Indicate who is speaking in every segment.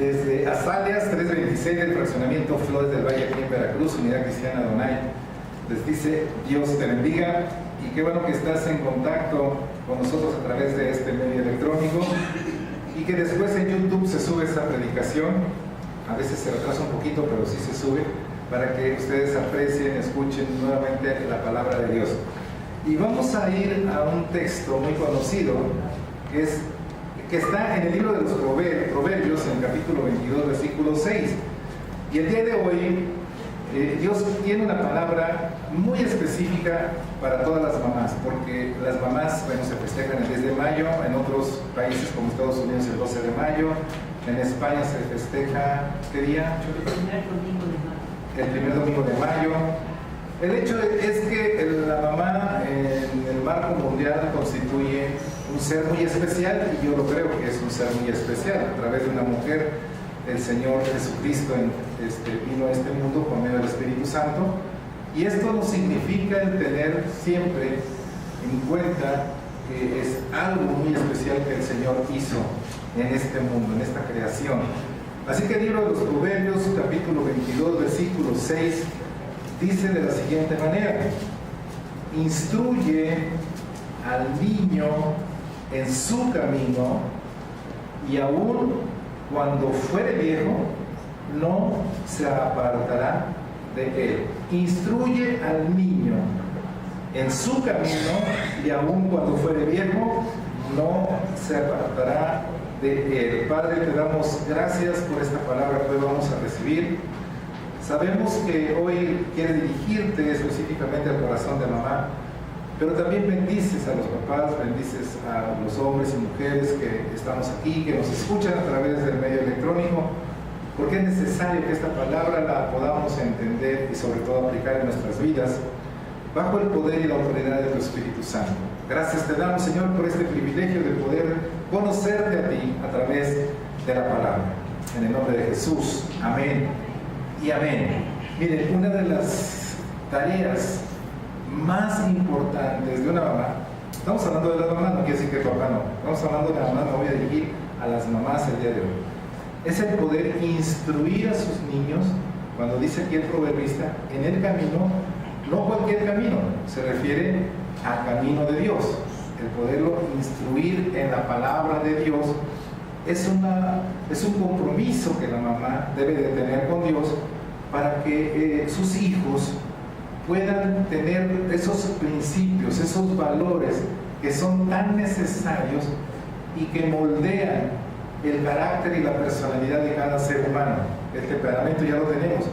Speaker 1: Desde Azaleas 326 del fraccionamiento Flores del Valle aquí en Veracruz, Unidad Cristiana Adonai, les dice Dios te bendiga y qué bueno que estás en contacto con nosotros a través de este medio electrónico y que después en YouTube se sube esta predicación. A veces se retrasa un poquito, pero sí se sube para que ustedes aprecien, escuchen nuevamente la palabra de Dios. Y vamos a ir a un texto muy conocido que está en el libro de los Proverbios, en el capítulo 22, versículo 6. Y el día de hoy, Dios tiene una palabra muy específica para todas las mamás, porque las mamás, bueno, se festejan el 10 de mayo, en otros países como Estados Unidos el 12 de mayo, en España se festeja, ¿qué día? El primer domingo de mayo. El hecho es que la mamá en el marco mundial constituye un ser muy especial, y yo lo creo que es un ser muy especial. A través de una mujer, el Señor Jesucristo vino a este mundo por medio del Espíritu Santo, y esto no significa el tener siempre en cuenta que es algo muy especial que el Señor hizo en este mundo, en esta creación. Así que el libro de los Proverbios, capítulo 22, versículo 6, dice de la siguiente manera: instruye al niño en su camino, y aun cuando fuere viejo, no se apartará de él. Instruye al niño en su camino, y aun cuando fuere viejo, no se apartará de él. Padre, te damos gracias por esta palabra que hoy vamos a recibir. Sabemos que hoy quieres dirigirte específicamente al corazón de mamá, pero también bendices a los papás, bendices a los hombres y mujeres que estamos aquí, que nos escuchan a través del medio electrónico, porque es necesario que esta palabra la podamos entender y sobre todo aplicar en nuestras vidas, bajo el poder y la autoridad de tu Espíritu Santo. Gracias te damos, Señor, por este privilegio de poder conocerte a ti a través de la palabra. En el nombre de Jesús, amén y amén. Miren, una de las tareas más importantes de una mamá, estamos hablando de las mamás, no quiere decir que papá no, estamos hablando de la mamá, me voy a dirigir a las mamás el día de hoy, es el poder instruir a sus niños, cuando dice aquí el proverbista, en el camino, no cualquier camino, se refiere al camino de Dios. El poderlo instruir en la palabra de Dios es un compromiso que la mamá debe de tener con Dios para que sus hijos puedan tener esos principios, esos valores que son tan necesarios y que moldean el carácter y la personalidad de cada ser humano. El temperamento ya lo tenemos,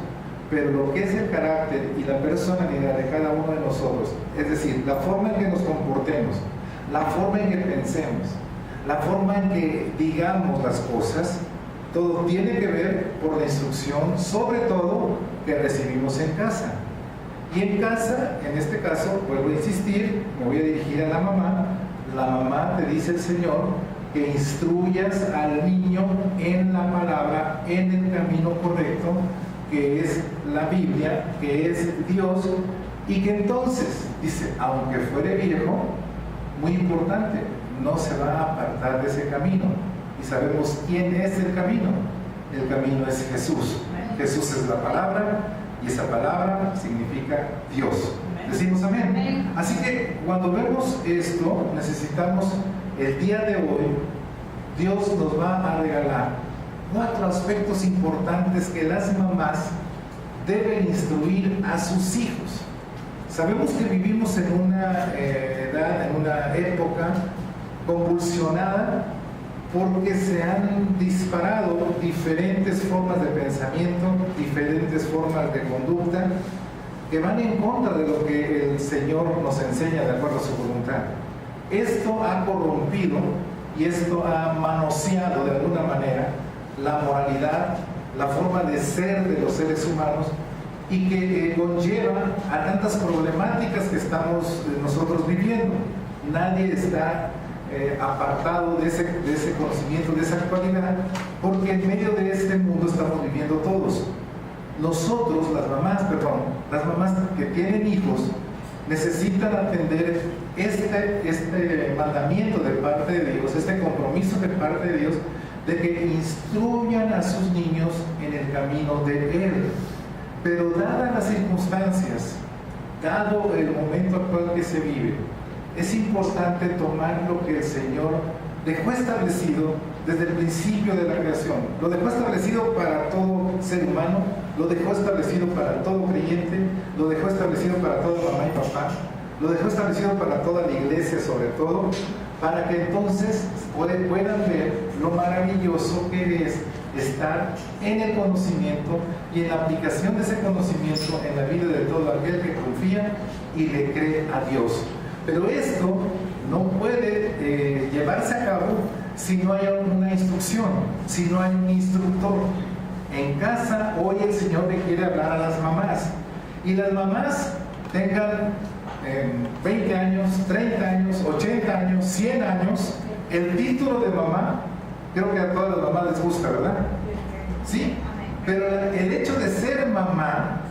Speaker 1: pero lo que es el carácter y la personalidad de cada uno de nosotros, es decir, la forma en que nos comportemos, la forma en que pensemos, la forma en que digamos las cosas, todo tiene que ver por la instrucción, sobre todo, que recibimos en casa. Y en casa, en este caso, vuelvo a insistir, me voy a dirigir a la mamá te dice el Señor que instruyas al niño en la palabra, en el camino correcto, que es la Biblia, que es Dios, y que entonces, dice, aunque fuere viejo, muy importante, no se va a apartar de ese camino. Y sabemos quién es el camino. El camino es Jesús. Jesús es la palabra, y esa palabra significa Dios. Decimos amén. Así que cuando vemos esto, necesitamos el día de hoy, Dios nos va a regalar 4 aspectos importantes que las mamás deben instruir a sus hijos. Sabemos que vivimos en una edad, en una época convulsionada, porque se han disparado diferentes formas de pensamiento, diferentes formas de conducta que van en contra de lo que el Señor nos enseña de acuerdo a su voluntad. Esto ha corrompido y esto ha manoseado de alguna manera la moralidad, la forma de ser de los seres humanos, y que conlleva a tantas problemáticas que estamos nosotros viviendo. Nadie está apartado de ese conocimiento, de esa actualidad, porque en medio de este mundo estamos viviendo todos. Nosotros, las mamás que tienen hijos, necesitan atender este mandamiento de parte de Dios, este compromiso de parte de Dios, de que instruyan a sus niños en el camino de Él. Pero dadas las circunstancias, dado el momento actual que se vive, es importante tomar lo que el Señor dejó establecido desde el principio de la creación. Lo dejó establecido para todo ser humano, lo dejó establecido para todo creyente, lo dejó establecido para toda mamá y papá, lo dejó establecido para toda la iglesia sobre todo, para que entonces puedan ver lo maravilloso que es estar en el conocimiento y en la aplicación de ese conocimiento en la vida de todo aquel que confía y le cree a Dios. Pero esto no puede llevarse a cabo si no hay una instrucción, si no hay un instructor. En casa hoy el Señor le quiere hablar a las mamás, y las mamás tengan 20 años, 30 años, 80 años, 100 años, el título de mamá, creo que a todas las mamás les gusta, ¿verdad? Sí, pero el hecho de ser mamá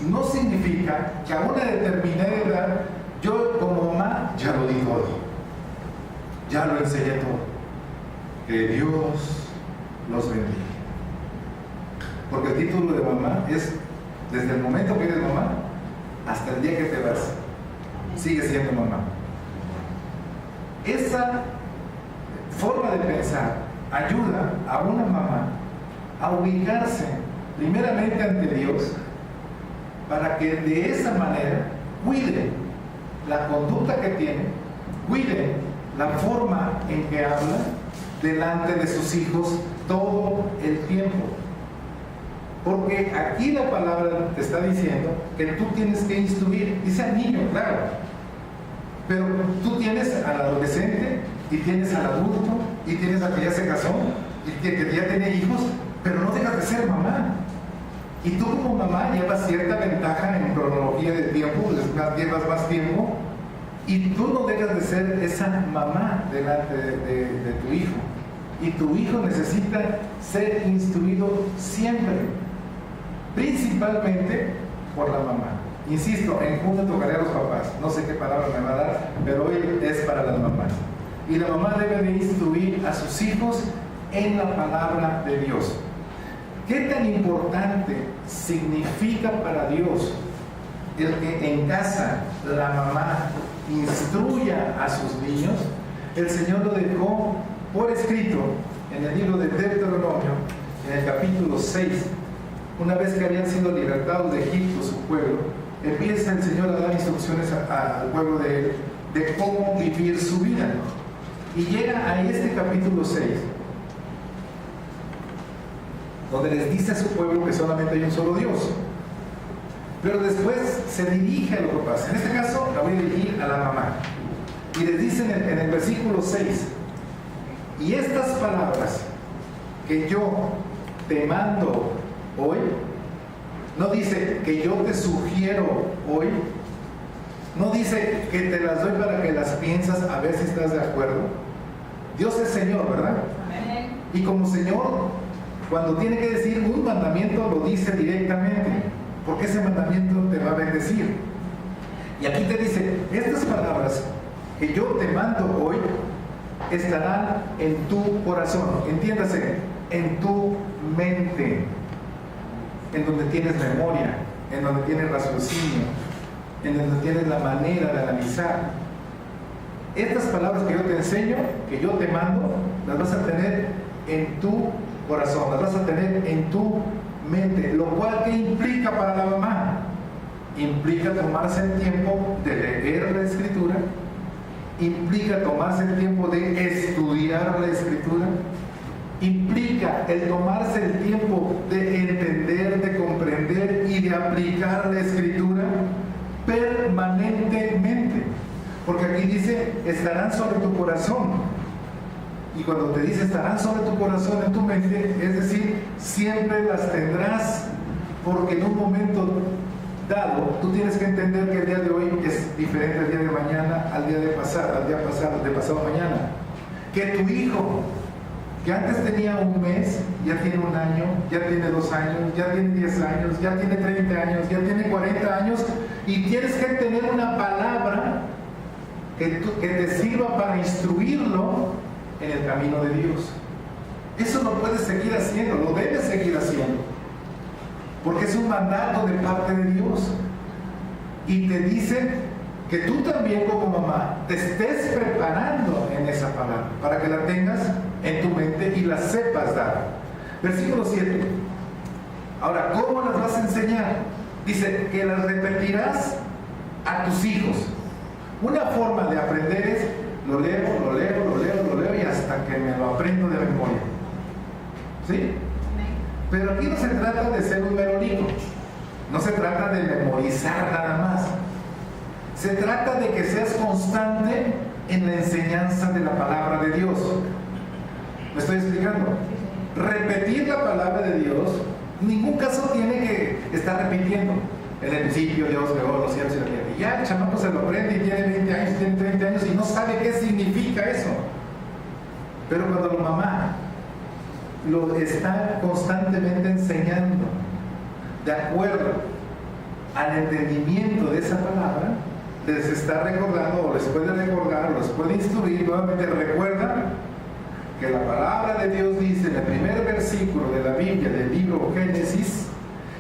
Speaker 1: no significa que a una determinada edad yo como mamá ya lo di todo, ya lo enseñé todo. Que Dios los bendiga. Porque el título de mamá es desde el momento que eres mamá hasta el día que te vas. Sigue siendo mamá. Esa forma de pensar ayuda a una mamá a ubicarse primeramente ante Dios, para que de esa manera cuide la conducta que tiene, cuide la forma en que habla delante de sus hijos todo el tiempo. Porque aquí la palabra te está diciendo que tú tienes que instruir. Dice al niño, claro, pero tú tienes al adolescente y tienes al adulto y tienes a que ya se casó y que ya tiene hijos, pero no dejas de ser mamá. Y tú como mamá llevas cierta ventaja en cronología de tiempo, llevas más tiempo, y tú no dejas de ser esa mamá delante de tu hijo. Y tu hijo necesita ser instruido siempre, principalmente por la mamá. Insisto, en junio tocaré a los papás, no sé qué palabra me va a dar, pero hoy es para las mamás. Y la mamá debe de instruir a sus hijos en la palabra de Dios. ¿Qué tan importante significa para Dios el que en casa la mamá instruya a sus niños? El Señor lo dejó por escrito en el libro de Deuteronomio, en el capítulo 6. Una vez que habían sido libertados de Egipto, su pueblo, empieza el Señor a dar instrucciones al pueblo de él de cómo vivir su vida. Y llega a este capítulo 6, donde les dice a su pueblo que solamente hay un solo Dios. Pero después se dirige a los papás. En este caso la voy a dirigir a la mamá. Y les dice en el versículo 6: y estas palabras que yo te mando hoy, no dice que yo te sugiero hoy, no dice que te las doy para que las piensas a ver si estás de acuerdo. Dios es Señor, ¿verdad? Amén. Y como Señor, cuando tiene que decir un mandamiento, lo dice directamente, porque ese mandamiento te va a bendecir. Y aquí te dice: estas palabras que yo te mando hoy estarán en tu corazón, entiéndase, en tu mente, en donde tienes memoria, en donde tienes raciocinio, en donde tienes la manera de analizar. Estas palabras que yo te enseño, que yo te mando, las vas a tener en tu corazón, las vas a tener en tu mente. Lo cual, ¿qué implica para la mamá? Implica tomarse el tiempo de leer la Escritura, implica tomarse el tiempo de estudiar la Escritura, implica el tomarse el tiempo de entender, de comprender y de aplicar la Escritura permanentemente. Porque aquí dice: estarán sobre tu corazón. Y cuando te dice estarán sobre tu corazón, en tu mente, es decir, siempre las tendrás, porque en un momento dado, tú tienes que entender que el día de hoy es diferente al día de mañana, al día de pasado, de pasado mañana. Que tu hijo, que antes tenía un mes, ya tiene un año, ya tiene 2 años, ya tiene 10 años, ya tiene 30 años, ya tiene 40 años, y tienes que tener una palabra que te sirva para instruirlo en el camino de Dios. Eso lo puedes seguir haciendo, lo debes seguir haciendo, porque es un mandato de parte de Dios. Y te dice que tú también como mamá te estés preparando en esa palabra, para que la tengas en tu mente y la sepas dar. Versículo 7. Ahora, ¿cómo las vas a enseñar? Dice que las repetirás a tus hijos. Una forma de aprender es, lo leo y hasta que me lo aprendo de memoria. ¿Sí? Pero aquí no se trata de ser un merolico, no se trata de memorizar nada más. Se trata de que seas constante en la enseñanza de la palabra de Dios. ¿Me estoy explicando? Repetir la palabra de Dios, en ningún caso tiene que estar repitiendo. En el principio Dios creó los cielos y la tierra. Y ya el chamaco se lo aprende y tiene 20 años, tiene 30 años y no sabe qué significa eso. Pero cuando la mamá lo está constantemente enseñando de acuerdo al entendimiento de esa palabra, les está recordando o les puede recordar o les puede instruir nuevamente. Recuerda que la palabra de Dios dice en el primer versículo de la Biblia del libro Génesis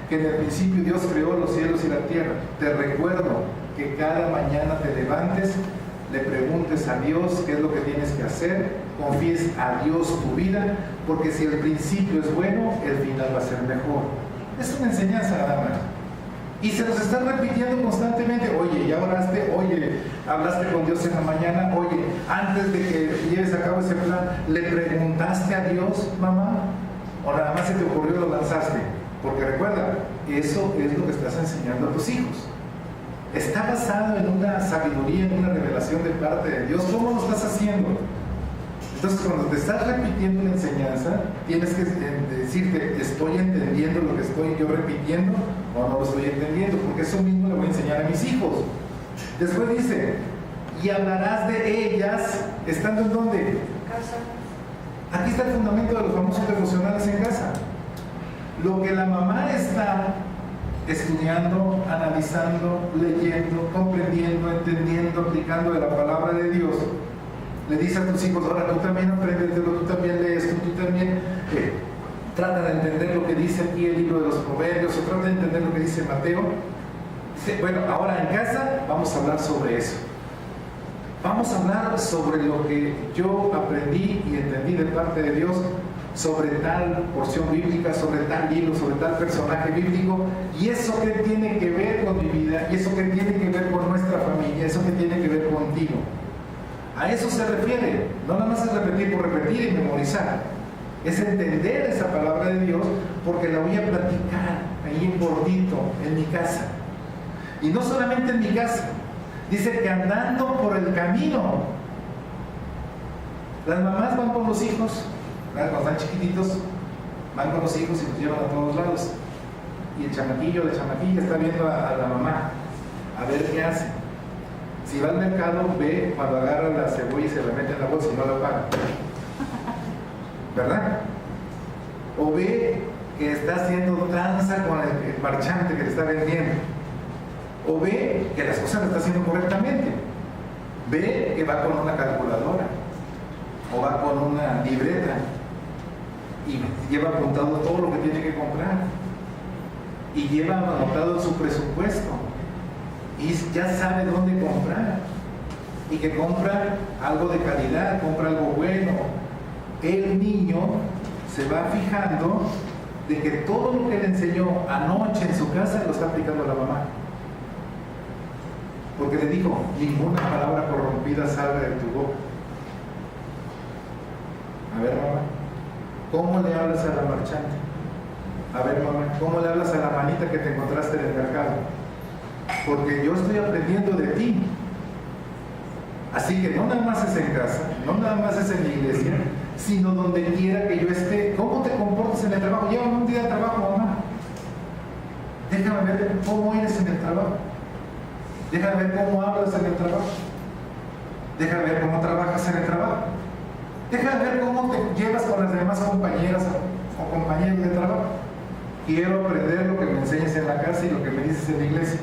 Speaker 1: que en el principio Dios creó los cielos y la tierra. Te recuerdo que cada mañana te levantes, le preguntes a Dios qué es lo que tienes que hacer, confíes a Dios tu vida, porque si el principio es bueno, el final va a ser mejor. Es una enseñanza nada más. Y se nos está repitiendo constantemente. Oye, ya oraste, oye, hablaste con Dios en la mañana, oye, antes de que lleves a cabo ese plan, ¿le preguntaste a Dios, mamá? ¿O nada más se te ocurrió y lo lanzaste? Porque recuerda, eso es lo que estás enseñando a tus hijos. Está basado en una sabiduría, en una revelación de parte de Dios. ¿Cómo lo estás haciendo? Entonces, cuando te estás repitiendo una enseñanza, tienes que decirte, ¿estoy entendiendo lo que estoy yo repitiendo o no lo estoy entendiendo? Porque eso mismo le voy a enseñar a mis hijos. Después dice, y hablarás de ellas, ¿estando en dónde? Casa. Aquí está el fundamento de los famosos devocionales en casa. Lo que la mamá está estudiando, analizando, leyendo, comprendiendo, entendiendo, aplicando de la palabra de Dios, le dice a tus hijos, ahora tú también apréndetelo, tú también lees, tú también trata de entender lo que dice aquí el libro de los Proverbios, o trata de entender lo que dice Mateo. Dice, bueno, ahora en casa vamos a hablar sobre eso. Vamos a hablar sobre lo que yo aprendí y entendí de parte de Dios, sobre tal porción bíblica, sobre tal libro, sobre tal personaje bíblico, y eso que tiene que ver con mi vida, y eso que tiene que ver con nuestra familia, eso que tiene que ver contigo. A eso se refiere. No nada más es repetir por repetir y memorizar, es entender esa palabra de Dios, porque la voy a platicar ahí en gordito, en mi casa. Y no solamente en mi casa, dice que andando por el camino. Las mamás van con los hijos, cuando están chiquititos, van con los hijos y los llevan a todos lados. Y el chamaquillo, la chamaquilla está viendo a la mamá, a ver qué hace. Si va al mercado, ve cuando agarra la cebolla y se la mete en la bolsa y no la paga. ¿Verdad? O ve que está haciendo tranza con el marchante que le está vendiendo. O ve que las cosas las está haciendo correctamente. Ve que va con una calculadora o va con una libreta y lleva apuntado todo lo que tiene que comprar y lleva anotado su presupuesto y ya sabe dónde comprar y que compra algo de calidad, compra algo bueno. El niño se va fijando de que todo lo que le enseñó anoche en su casa lo está aplicando a la mamá, porque le dijo, ninguna palabra corrompida salga de tu boca. A ver, mamá, ¿cómo le hablas a la marchante? A ver, mamá, ¿cómo le hablas a la manita que te encontraste en el mercado? Porque yo estoy aprendiendo de ti. Así que no nada más es en casa, no nada más es en la iglesia, sino donde quiera que yo esté. ¿Cómo te comportas en el trabajo? Llévame un día de trabajo, mamá. Déjame ver cómo eres en el trabajo. Déjame ver cómo hablas en el trabajo. Déjame ver cómo trabajas en el trabajo. Déjame ver cómo te llevas con las demás compañeras o compañeros de trabajo. Quiero aprender lo que me enseñas en la casa y lo que me dices en la iglesia,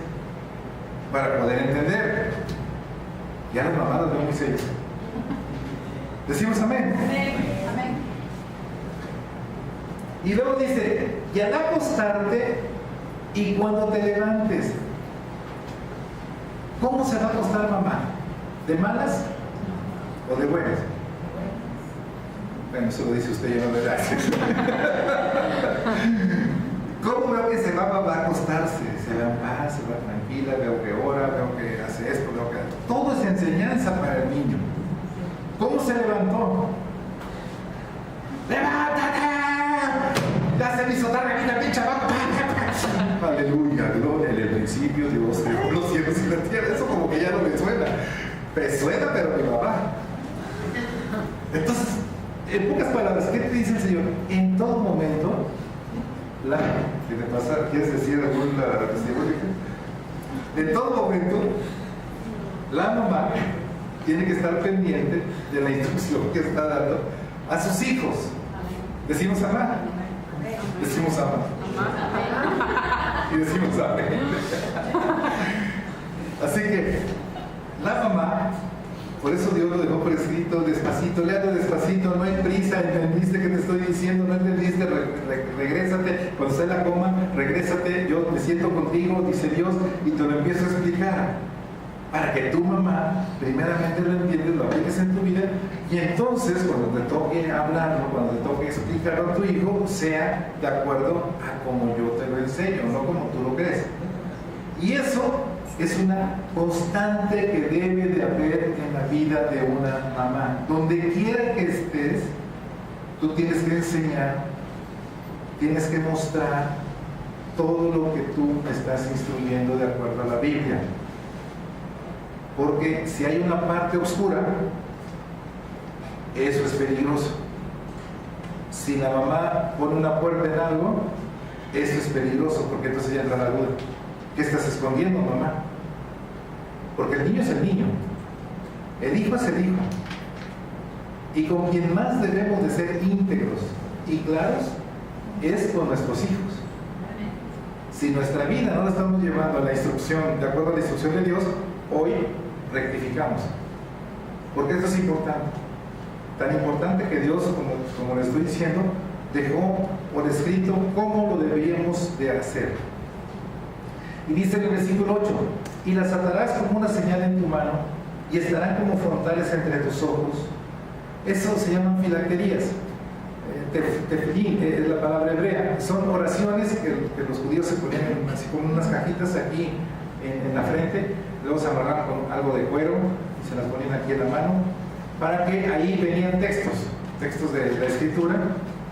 Speaker 1: para poder entender. Ya las mamás las veo muy serias. Decimos amén.
Speaker 2: Amén. Amén.
Speaker 1: Y luego dice, y al acostarte y cuando te levantes. ¿Cómo se va a acostar mamá? ¿De malas o de buenas? Bueno, eso lo dice usted, yo no le da. ¿Cómo veo que se va mamá a acostarse? Se va en paz, se va tranquila, veo que ora, veo que hace esto, veo que... Todo es enseñanza para el niño. ¿Cómo se levantó? ¡Levántate! Ya se me hizo tarde, mira, pinche abajo. Aleluya, gloria, en el principio Dios creó los cielos y la tierra. Eso como que ya no me suena. Me suena, pero mi papá. Entonces, en pocas palabras, ¿qué te dice el Señor? En todo momento, ¿qué te pasa? ¿Quieres decir alguna testimonio? En todo momento, la mamá tiene que estar pendiente de la instrucción que está dando a sus hijos. Decimos amar. Decimos amar. Y decimos amén. Así que la mamá, por eso Dios lo dejó por escrito, despacito, léalo despacito, no hay prisa, entendiste que te estoy diciendo, no entendiste, regrésate, cuando esté en la coma, regrésate, yo me siento contigo, dice Dios, y te lo empiezo a explicar. Para que tu mamá, primeramente lo entiendes, lo apliques en tu vida, y entonces cuando te toque hablarlo, cuando te toque explicarlo a tu hijo, sea de acuerdo a como yo te lo enseño, no como tú lo crees. Y eso es una constante que debe de haber en la vida de una mamá. Donde quiera que estés, tú tienes que enseñar, tienes que mostrar todo lo que tú estás instruyendo de acuerdo a la Biblia. Porque si hay una parte oscura, eso es peligroso. Si la mamá pone una puerta en algo, eso es peligroso, porque entonces ya entra la duda. ¿Qué estás escondiendo, mamá? Porque el niño es el niño, el hijo es el hijo. Y con quien más debemos de ser íntegros y claros es con nuestros hijos. Si nuestra vida no la estamos llevando a la instrucción, de acuerdo a la instrucción de Dios, hoy rectificamos, porque esto es importante, tan importante que Dios, como le estoy diciendo, dejó por escrito cómo lo deberíamos de hacer. Y dice en el versículo 8, y las atarás como una señal en tu mano y estarán como frontales entre tus ojos. Eso se llaman filacterías. Tefilín es la palabra hebrea. Son oraciones que los judíos se ponían así como unas cajitas aquí en la frente, luego se amarraban con algo de cuero y se las ponían aquí en la mano, para que ahí venían textos de la escritura,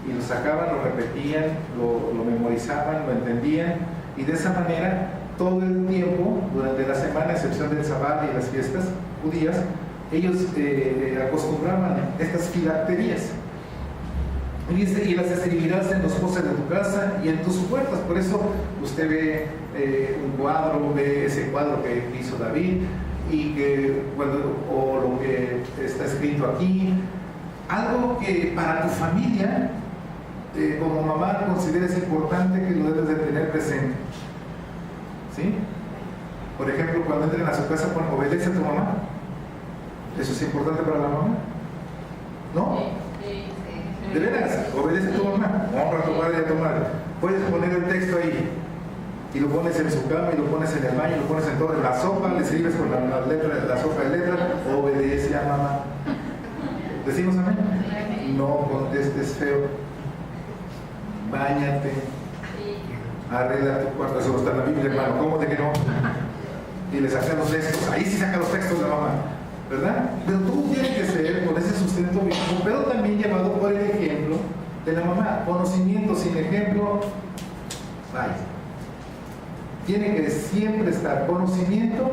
Speaker 1: y lo sacaban, lo repetían, lo memorizaban, lo entendían, y de esa manera todo el tiempo, durante la semana, a excepción del Sabbat y las fiestas judías, ellos acostumbraban estas filacterías. Y dice, y las escribirás en los postes de tu casa y en tus puertas. Por eso usted ve un cuadro, ve ese cuadro que hizo David, y que, o lo que está escrito aquí, algo que para tu familia, como mamá, consideres importante, que lo debes de tener presente. ¿Sí? Por ejemplo, cuando entren a su casa, obedece a tu mamá. ¿Eso es importante para la mamá? ¿No? De veras, obedece a tu mamá, honra a tu padre y a tu madre. Puedes poner el texto ahí y lo pones en su cama, y lo pones en el baño, y lo pones en toda la sopa, le escribes con la sopa de letras, obedece a mamá. ¿Decimos amén? No contestes feo. Báñate. Arregla tu cuarto. Eso está en la Biblia, hermano. ¿Cómo de que no? Y le saca los textos. Ahí sí saca los textos de la mamá, ¿verdad? Pero tú tienes que ser con ese sustento bíblico, pero también llevado por el ejemplo de la mamá. Conocimiento sin ejemplo, vaya. Tiene que siempre estar conocimiento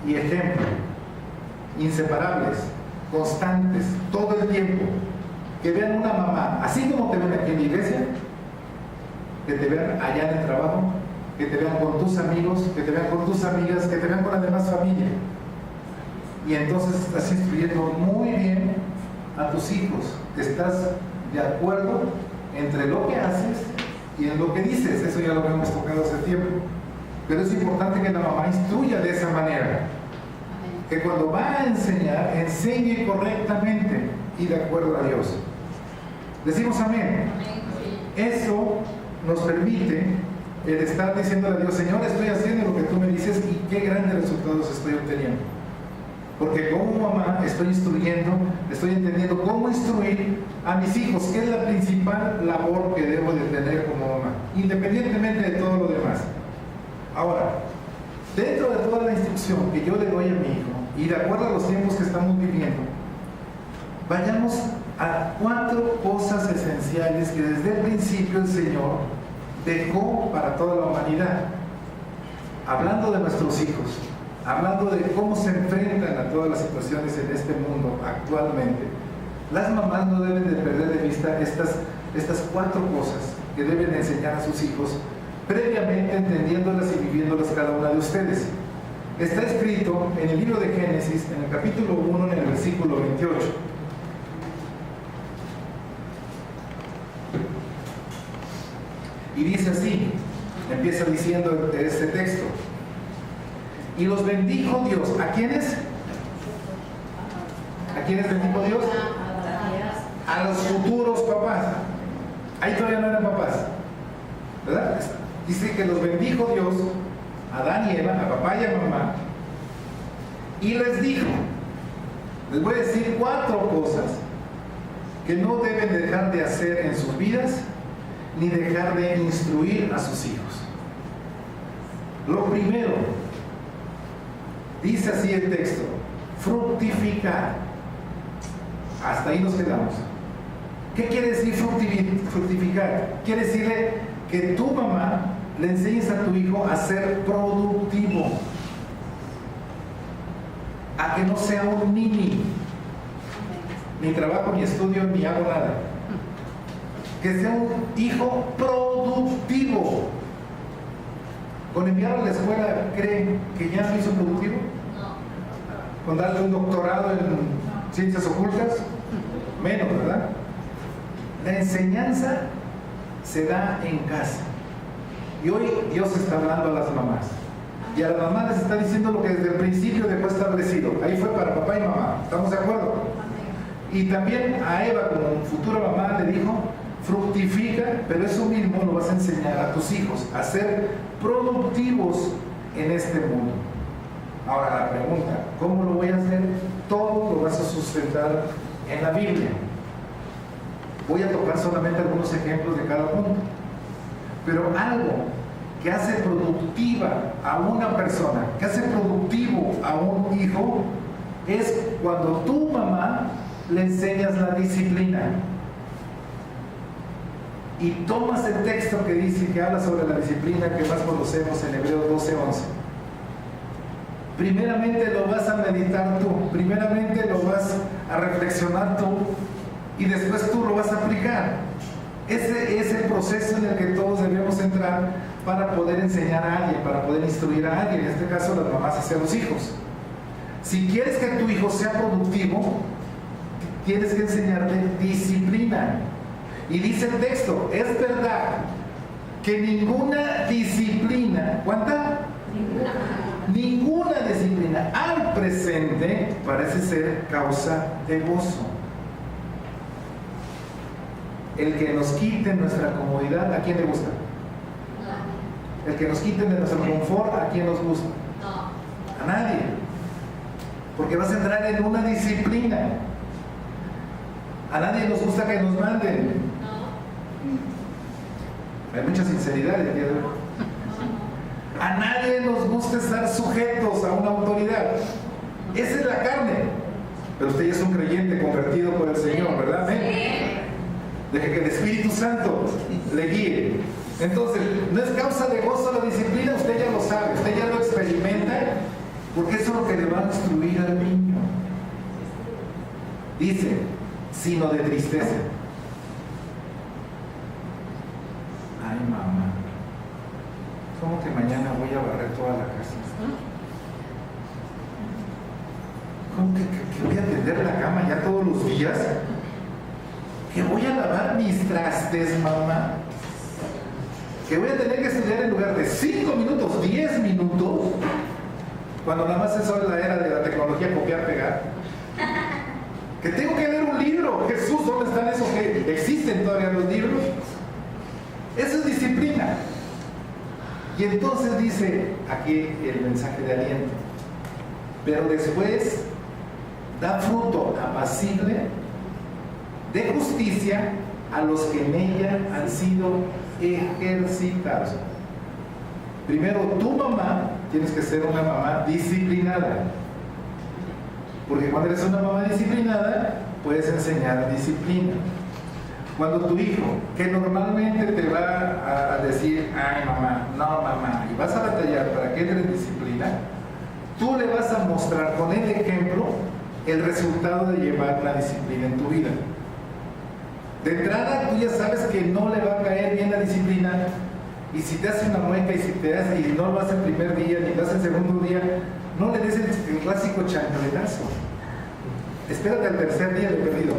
Speaker 1: y ejemplo, inseparables, constantes, todo el tiempo. Que vean una mamá, así como te ven aquí en la iglesia, que te vean allá en el trabajo, que te vean con tus amigos, que te vean con tus amigas, que te vean con la demás familia. Y entonces estás instruyendo muy bien a tus hijos. Estás de acuerdo entre lo que haces y en lo que dices. Eso ya lo habíamos tocado hace tiempo. Pero es importante que la mamá instruya de esa manera. Que cuando va a enseñar, enseñe correctamente y de acuerdo a Dios. Decimos amén. Eso nos permite el estar diciendo a Dios: Señor, estoy haciendo lo que tú me dices y qué grandes resultados estoy obteniendo. Porque como mamá estoy instruyendo, estoy entendiendo cómo instruir a mis hijos, que es la principal labor que debo de tener como mamá, independientemente de todo lo demás. Ahora, dentro de toda la instrucción que yo le doy a mi hijo, y de acuerdo a los tiempos que estamos viviendo, vayamos a 4 cosas esenciales que desde el principio el Señor dejó para toda la humanidad. Hablando de nuestros hijos, hablando de cómo se enfrentan a todas las situaciones en este mundo actualmente, las mamás no deben de perder de vista estas 4 cosas que deben enseñar a sus hijos, previamente entendiéndolas y viviéndolas cada una de ustedes. Está escrito en el libro de Génesis, en el capítulo 1, en el versículo 28. Y dice así, empieza diciendo este texto: y los bendijo Dios. ¿A quiénes? ¿A quiénes bendijo Dios? A los futuros papás. Ahí todavía no eran papás, ¿verdad? Dice que los bendijo Dios, a Adán y Eva, a papá y a mamá, y les dijo, les voy a decir 4 cosas que no deben dejar de hacer en sus vidas, ni dejar de instruir a sus hijos. Lo primero, dice así el texto: fructificar. Hasta ahí nos quedamos. ¿Qué quiere decir fructificar? Quiere decirle que tu mamá le enseñes a tu hijo a ser productivo, a que no sea un nini, ni trabajo, ni estudio, ni hago nada. Que sea un hijo productivo. ¿Con enviarlo a la escuela creen que ya lo hizo productivo? No. ¿Con darle un doctorado en ciencias ocultas? Menos, ¿verdad? La enseñanza se da en casa. Y hoy Dios está hablando a las mamás. Y a las mamás les está diciendo lo que desde el principio dejó establecido. Ahí fue para papá y mamá. ¿Estamos de acuerdo? Y también a Eva, como futura mamá, le dijo: fructifica, pero eso mismo lo vas a enseñar a tus hijos, a ser productivos en este mundo. Ahora la pregunta: ¿cómo lo voy a hacer? Todo lo vas a sustentar en la Biblia. Voy a tocar solamente algunos ejemplos de cada punto. Pero algo que hace productiva a una persona, que hace productivo a un hijo, es cuando tu mamá le enseñas la disciplina. Y tomas el texto que dice, que habla sobre la disciplina, que más conocemos en Hebreos 12:11. Primeramente lo vas a meditar tú, primeramente lo vas a reflexionar tú, y después tú lo vas a aplicar. Ese es el proceso en el que todos debemos entrar para poder enseñar a alguien, para poder instruir a alguien, en este caso las mamás hacia los hijos. Si quieres que tu hijo sea productivo, tienes que enseñarle disciplina. Y dice el texto: es verdad que ninguna disciplina, ¿cuánta? Ninguna disciplina al presente parece ser causa de gozo. El que nos quite nuestra comodidad, ¿a quién le gusta? No. El que nos quite de nuestro confort, ¿a quién nos gusta? No. A nadie. Porque vas a entrar en una disciplina. A nadie nos gusta que nos manden. No. Hay mucha sinceridad el día de hoy. No. A nadie nos gusta estar sujetos a una autoridad. Esa es la carne. Pero usted ya es un creyente convertido por el Señor, ¿verdad? ¿Amén? Sí. Deje que el Espíritu Santo le guíe. Entonces, no es causa de gozo la disciplina, usted ya lo sabe, usted ya lo experimenta, porque eso es lo que le va a instruir al niño. Dice, sino de tristeza. Ay, mamá, ¿cómo que mañana voy a barrer toda la casa? ¿Cómo que voy a tender la cama ya todos los días? Que voy a lavar mis trastes, mamá. Que voy a tener que estudiar en lugar de 5 minutos, 10 minutos, cuando nada más es la era de la tecnología, copiar, pegar. Que tengo que leer un libro. Jesús, ¿dónde están esos que existen todavía los libros? Eso es disciplina. Y entonces dice aquí el mensaje de aliento. Pero después da fruto apacible de justicia a los que en ella han sido ejercitados. Primero, tu mamá, tienes que ser una mamá disciplinada. Porque cuando eres una mamá disciplinada, puedes enseñar disciplina. Cuando tu hijo, que normalmente te va a decir, ay mamá, no mamá, y vas a batallar para que entre en disciplina, tú le vas a mostrar con el ejemplo el resultado de llevar una disciplina en tu vida. De entrada, tú ya sabes que no le va a caer bien la disciplina, y si te hace una mueca y no lo hace el primer día ni lo hace el segundo día, no le des el clásico chancletazo. Espérate al tercer día de perdido.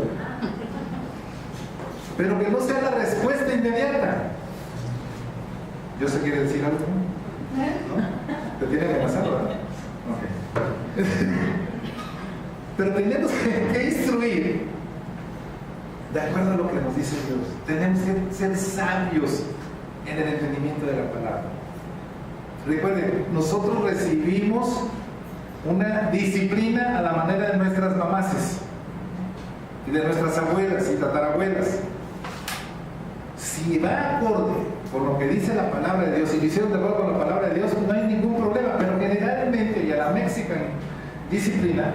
Speaker 1: Pero que no sea la respuesta inmediata. ¿Yo se quiere decir algo? ¿No? Te tiene amenazado, ¿verdad? Ok. Pero tenemos que instruir de acuerdo a lo que nos dice Dios. Tenemos que ser sabios en el entendimiento de la palabra. Recuerden, nosotros recibimos una disciplina a la manera de nuestras mamases y de nuestras abuelas y tatarabuelas. Si va acorde con lo que dice la palabra de Dios, y lo hicieron de acuerdo con la palabra de Dios, no hay ningún problema. Pero generalmente, y a la mexican disciplina,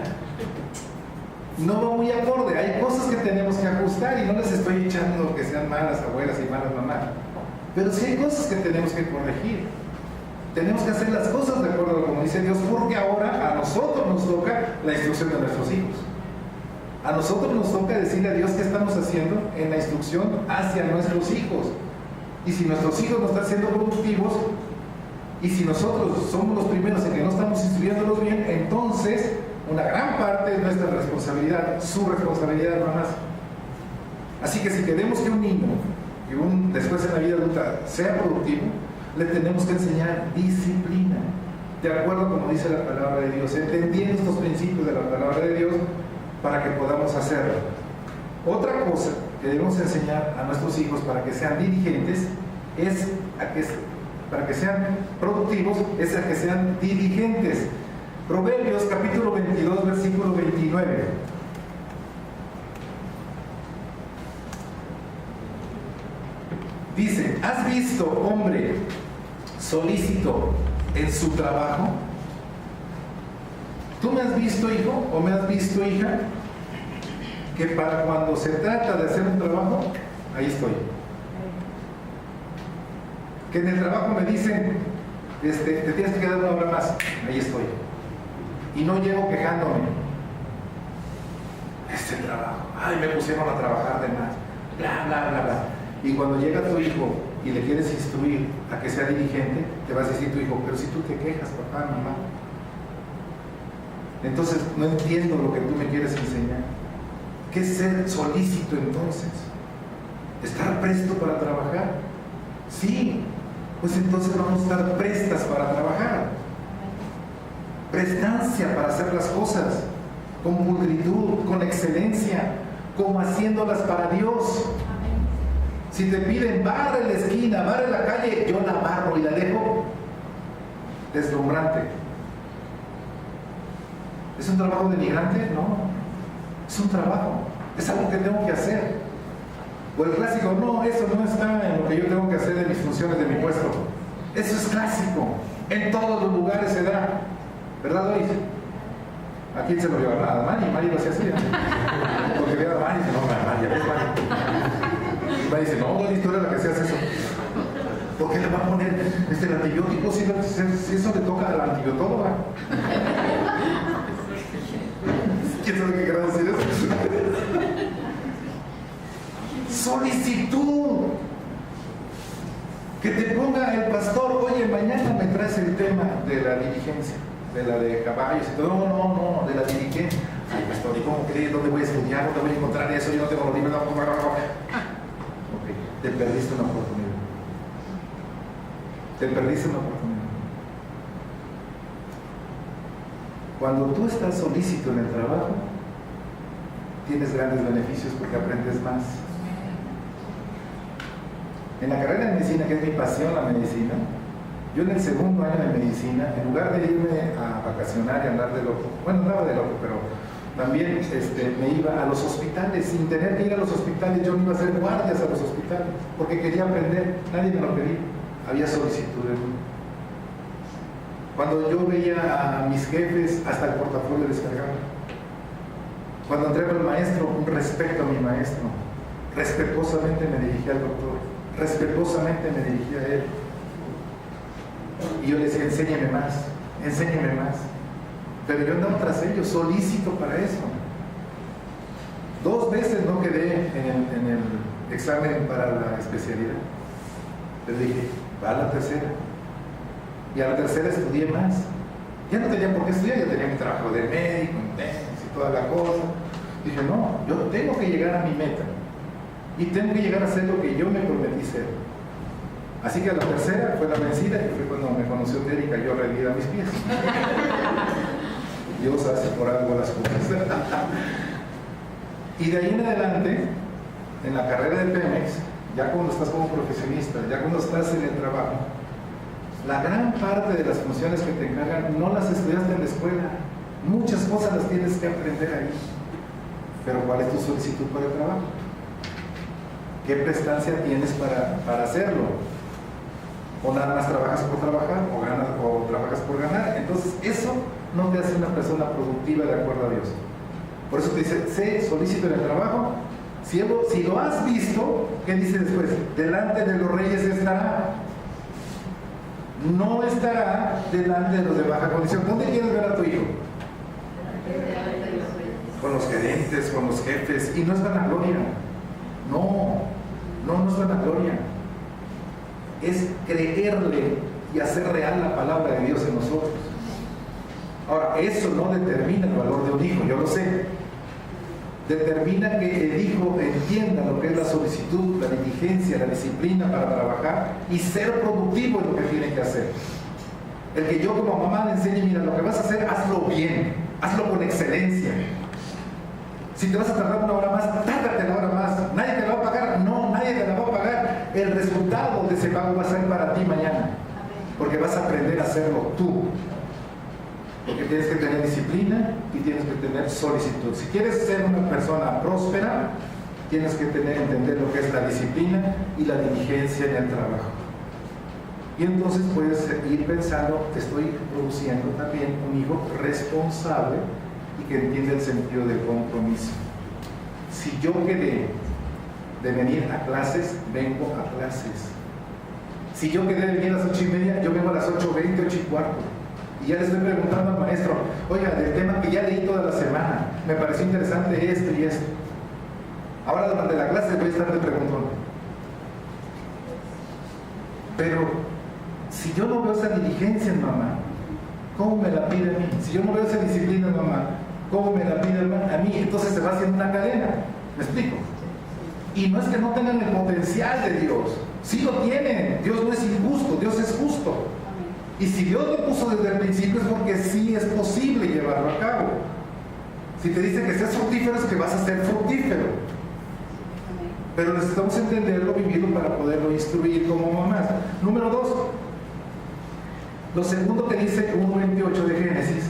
Speaker 1: no va muy acorde. Hay cosas que tenemos que ajustar, y no les estoy echando que sean malas abuelas y malas mamás, pero sí hay cosas que tenemos que corregir. Tenemos que hacer las cosas de acuerdo a como dice Dios, porque ahora a nosotros nos toca la instrucción de nuestros hijos. A nosotros nos toca decirle a Dios qué estamos haciendo en la instrucción hacia nuestros hijos. Y si nuestros hijos no están siendo productivos, y si nosotros somos los primeros en que no estamos instruyéndolos bien, entonces una gran parte es nuestra responsabilidad, su responsabilidad nada más. Así que si queremos que un niño, y después en la vida adulta, sea productivo, le tenemos que enseñar disciplina, de acuerdo como dice la palabra de Dios, entendiendo estos principios de la palabra de Dios para que podamos hacerlo. Otra cosa que debemos enseñar a nuestros hijos para que sean diligentes para que sean productivos, es a que sean diligentes. Proverbios capítulo 22, versículo 29. Dice, ¿has visto hombre solícito en su trabajo? ¿Tú me has visto, hijo, o me has visto, hija, que para cuando se trata de hacer un trabajo, ahí estoy? Que en el trabajo me dicen, te tienes que quedar una hora más, ahí estoy. Y no llego quejándome. Este trabajo, ay, me pusieron a trabajar de más, bla, bla, bla, bla. Y cuando llega tu hijo y le quieres instruir a que sea diligente, te vas a decir tu hijo, pero si tú te quejas, papá, mamá, entonces no entiendo lo que tú me quieres enseñar. ¿Qué es ser solícito entonces? ¿Estar presto para trabajar? Sí, pues entonces vamos a estar prestas para trabajar. Prestancia para hacer las cosas con pulcritud, con excelencia, como haciéndolas para Dios. Si te piden barre la esquina, barre la calle, yo la barro y la dejo deslumbrante. ¿Es un trabajo denigrante? No, es un trabajo, es algo que tengo que hacer. O el clásico, no, eso no está en lo que yo tengo que hacer de mis funciones de mi puesto. Eso es clásico, en todos los lugares se da, ¿verdad, Doris? ¿A quién se lo lleva? A Mari lo hacía así, ¿no? Porque ve a Mari y dice, no, Mari, ya ves, Mari. Y Mari dice, no, Doris, tú eres la que hacías eso. ¿Por qué le va a poner el antibiótico si eso le toca al antibiotóloga? ¿Quién sabe qué querrá decir eso? Solicitud. Que te ponga el pastor, oye, mañana me traes el tema de la diligencia, de la de caballos y todo. No, de la diligencia. Ay, pastor, ¿y cómo crees? ¿Dónde voy a estudiar? ¿Dónde voy a encontrar eso? Yo no tengo los libros. Ok, te perdiste una oportunidad. Te perdiste una oportunidad. Cuando tú estás solícito en el trabajo, tienes grandes beneficios porque aprendes más. En la carrera de medicina, que es mi pasión, la medicina, yo en el segundo año de medicina, en lugar de irme a vacacionar y andar de loco, bueno, andaba de loco, pero también me iba a los hospitales. Sin tener que ir a los hospitales, yo me iba a hacer guardias a los hospitales, porque quería aprender, nadie me lo pedía, había solicitudes. Cuando yo veía a mis jefes, hasta el portafolio descargaba. Cuando entré con el maestro, un respeto a mi maestro, respetuosamente me dirigí al doctor, respetuosamente me dirigí a él. Y yo le decía, enséñeme más, enséñeme más. Pero yo andaba tras ellos, solícito para eso. 2 veces no quedé en el examen para la especialidad. Les dije, va a la tercera. Y a la tercera estudié más. Ya no tenía por qué estudiar, ya tenía mi trabajo de médico, y toda la cosa. Dije, no, yo tengo que llegar a mi meta. Y tengo que llegar a hacer lo que yo me prometí ser. Así que a la tercera fue la vencida, y fue cuando me conoció Terry y cayó rendida a mis pies. Dios hace por algo las cosas. Y de ahí en adelante, en la carrera de Pemex, ya cuando estás como profesionista, ya cuando estás en el trabajo, la gran parte de las funciones que te encargan no las estudiaste en la escuela. Muchas cosas las tienes que aprender ahí. Pero ¿cuál es tu solicitud para el trabajo? ¿Qué prestancia tienes para hacerlo? O nada más trabajas por trabajar, o trabajas por ganar. Entonces eso no te hace una persona productiva de acuerdo a Dios. Por eso te dice, sé solícito en el trabajo. Si lo has visto, ¿qué dice después? Delante de los reyes estará. No estará delante de los de baja condición. ¿Dónde quieres ver a tu hijo? Con los gerentes, con los jefes. Y no es vanagloria. No es vanagloria. Es creerle y hacer real la palabra de Dios en nosotros. Ahora, eso no determina el valor de un hijo, yo lo sé. Determina que el hijo entienda lo que es la solicitud, la diligencia, la disciplina para trabajar y ser productivo en lo que tiene que hacer. El que yo como mamá le enseñe, mira, lo que vas a hacer, hazlo bien, hazlo con excelencia. Si te vas a tardar 1 hora más, tárdate 1 hora más. Nadie te la va a pagar, no, nadie te la va a pagar. El resultado de ese pago va a ser para ti mañana, porque vas a aprender a hacerlo tú. Porque tienes que tener disciplina y tienes que tener solicitud. Si quieres ser una persona próspera, tienes que entender lo que es la disciplina y la diligencia en el trabajo. Y entonces puedes ir pensando, estoy produciendo también un hijo responsable y que entiende el sentido del compromiso. Si yo quedé de venir a clases, vengo a clases. Si yo quedé de venir a las 8:30, yo vengo a las 8:20, 8:15. Y ya le estoy preguntando al maestro, oiga, del tema que ya leí toda la semana, me pareció interesante esto y esto. Ahora durante la clase voy a estar de preguntón. Pero si yo no veo esa diligencia en mamá, ¿cómo me la pide a mí? Si yo no veo esa disciplina en mamá, ¿cómo me la pide a mí? Entonces se va haciendo una cadena. ¿Me explico? Y no es que no tengan el potencial de Dios. Sí lo tienen. Dios no es injusto, Dios es justo. Y si Dios lo puso desde el principio es porque sí es posible llevarlo a cabo. Si te dice que seas fructífero es que vas a ser fructífero. Pero necesitamos entenderlo, vivirlo para poderlo instruir como mamás. Número 2. Lo segundo que dice 1:28 de Génesis,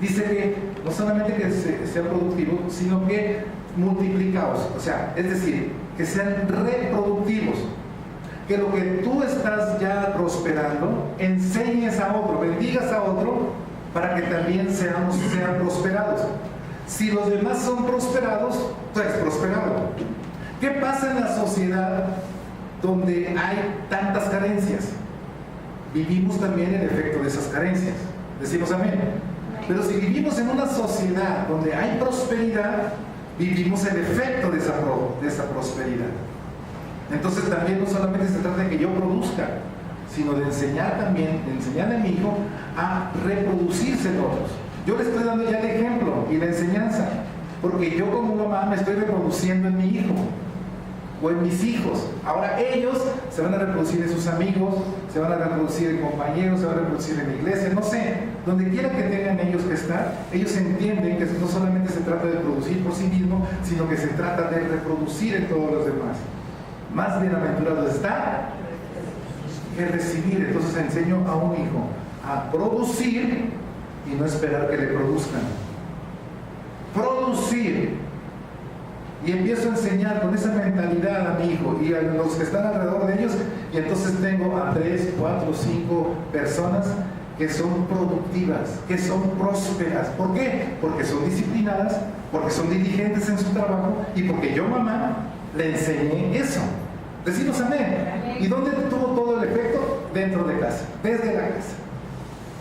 Speaker 1: dice que no solamente que sean productivos, sino que multiplicados. O sea, es decir, que sean reproductivos. Que lo que tú estás ya prosperando, enseñes a otro, bendigas a otro, para que también sean prosperados. Si los demás son prosperados, tú eres prosperado. ¿Qué pasa en la sociedad donde hay tantas carencias? Vivimos también el efecto de esas carencias. Decimos amén. Pero si vivimos en una sociedad donde hay prosperidad, vivimos el efecto de esa prosperidad. Entonces también no solamente se trata de que yo produzca, sino de enseñar también, de enseñarle a mi hijo a reproducirse en otros. Yo le estoy dando ya el ejemplo y la enseñanza, porque yo como mamá me estoy reproduciendo en mi hijo o en mis hijos. Ahora ellos se van a reproducir en sus amigos, se van a reproducir en compañeros, se van a reproducir en la iglesia, no sé, donde quiera que tengan ellos que estar, ellos entienden que no solamente se trata de producir por sí mismo, sino que se trata de reproducir en todos los demás. más bienaventurado está que recibir. Entonces enseño a un hijo a producir y no esperar que le produzcan. Producir. Y empiezo a enseñar con esa mentalidad a mi hijo y a los que están alrededor de ellos, y entonces tengo a 3, 4, 5 personas que son productivas, que son prósperas. ¿Por qué? Porque son disciplinadas, porque son diligentes en su trabajo y porque yo, mamá, le enseñé eso. Decimos amén. ¿Y dónde tuvo todo el efecto? Dentro de casa, desde la casa.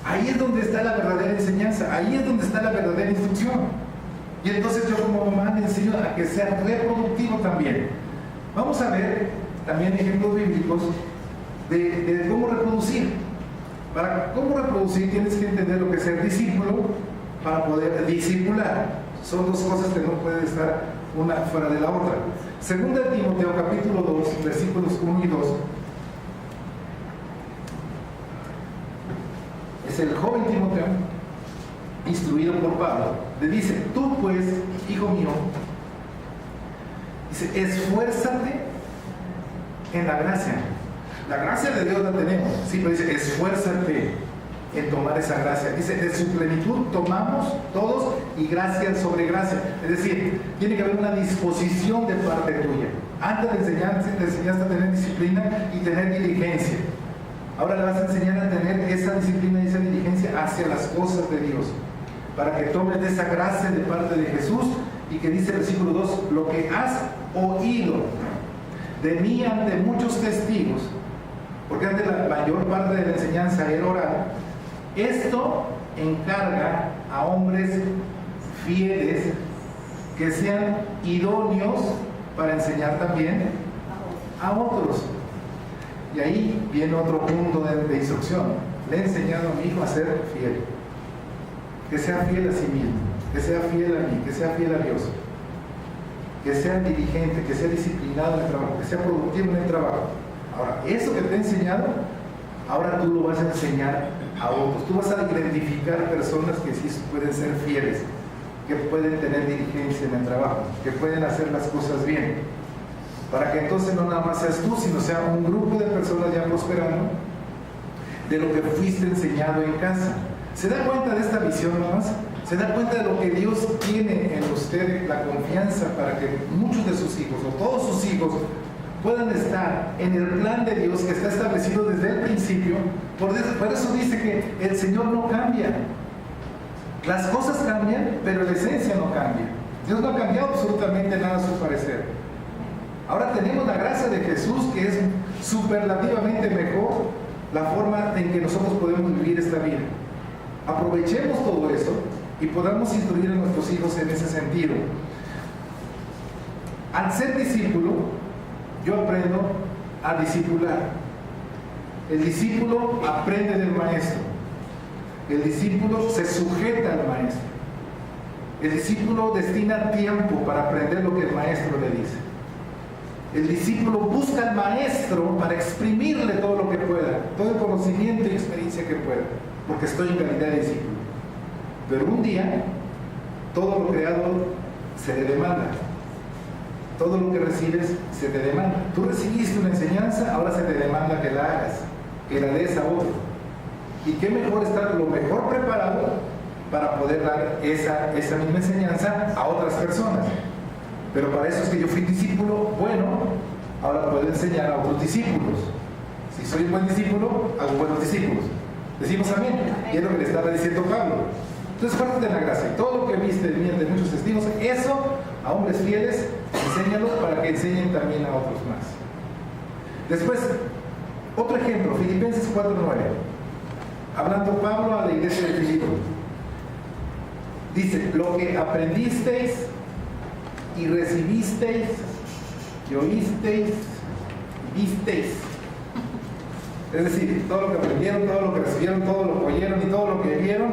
Speaker 1: Ahí es donde está la verdadera enseñanza, ahí es donde está la verdadera instrucción. Y entonces yo como mamá le enseño a que sea reproductivo también. Vamos a ver también ejemplos bíblicos de cómo reproducir. Para cómo reproducir tienes que entender lo que es ser discípulo para poder discipular. Son dos cosas que no pueden estar una fuera de la otra. Segunda de Timoteo capítulo 2, versículos 1 y 2. Es el joven Timoteo, instruido por Pablo. Le dice: tú pues, hijo mío, dice, esfuérzate en la gracia. La gracia de Dios la tenemos, sí, pero dice, esfuérzate en tomar esa gracia. Dice, de su plenitud tomamos todos y gracia sobre gracia. Es decir, tiene que haber una disposición de parte tuya. Antes de enseñarte, te enseñaste a tener disciplina y tener diligencia. Ahora le vas a enseñar a tener esa disciplina y esa diligencia hacia las cosas de Dios, para que tomes de esa gracia de parte de Jesús, y que dice el versículo 2, lo que has oído de mí ante muchos testigos, porque antes la mayor parte de la enseñanza era oral, esto encarga a hombres fieles que sean idóneos para enseñar también a otros. Y ahí viene otro punto de instrucción. Le he enseñado a mi hijo a ser fiel. Que sea fiel a sí mismo, que sea fiel a mí, que sea fiel a Dios, que sea diligente, que sea disciplinado en el trabajo, que sea productivo en el trabajo. Ahora, eso que te he enseñado, ahora tú lo vas a enseñar a otros. Tú vas a identificar personas que sí pueden ser fieles, que pueden tener diligencia en el trabajo, que pueden hacer las cosas bien, para que entonces no nada más seas tú, sino sea un grupo de personas ya prosperando de lo que fuiste enseñado en casa. ¿Se da cuenta de esta visión, mamás? ¿Se da cuenta de lo que Dios tiene en usted, la confianza para que muchos de sus hijos o todos sus hijos puedan estar en el plan de Dios que está establecido desde el principio? Por eso dice que el Señor no cambia. Las cosas cambian, pero la esencia no cambia. Dios no ha cambiado absolutamente nada a su parecer. Ahora tenemos la gracia de Jesús, que es superlativamente mejor la forma en que nosotros podemos vivir esta vida. Aprovechemos todo eso y podamos instruir a nuestros hijos en ese sentido. Al ser discípulo, yo aprendo a discipular. El discípulo aprende del maestro. El discípulo se sujeta al maestro. El discípulo destina tiempo para aprender lo que el maestro le dice. El discípulo busca al maestro para exprimirle todo lo que pueda, todo el conocimiento y experiencia que pueda, porque estoy en calidad de discípulo. Pero un día, todo lo creado se le demanda. Todo lo que recibes se te demanda. Tú recibiste una enseñanza, ahora se te demanda que la hagas, que la des a otro. Y qué mejor estar lo mejor preparado para poder dar esa misma enseñanza a otras personas. Pero para eso es que yo fui discípulo bueno, ahora puedo enseñar a otros discípulos. Si soy un buen discípulo, hago buenos discípulos. Decimos amén. Y es lo que le estaba diciendo Pablo. Entonces, fuerte de la gracia. Y todo lo que viste de mí de muchos testigos, eso a hombres fieles, enséñalos para que enseñen también a otros más. Después, otro ejemplo, Filipenses 4:9. Hablando Pablo a la iglesia de Filipo. Dice, lo que aprendisteis y recibisteis, y oísteis, y visteis. Es decir, todo lo que aprendieron, todo lo que recibieron, todo lo que oyeron y todo lo que vieron,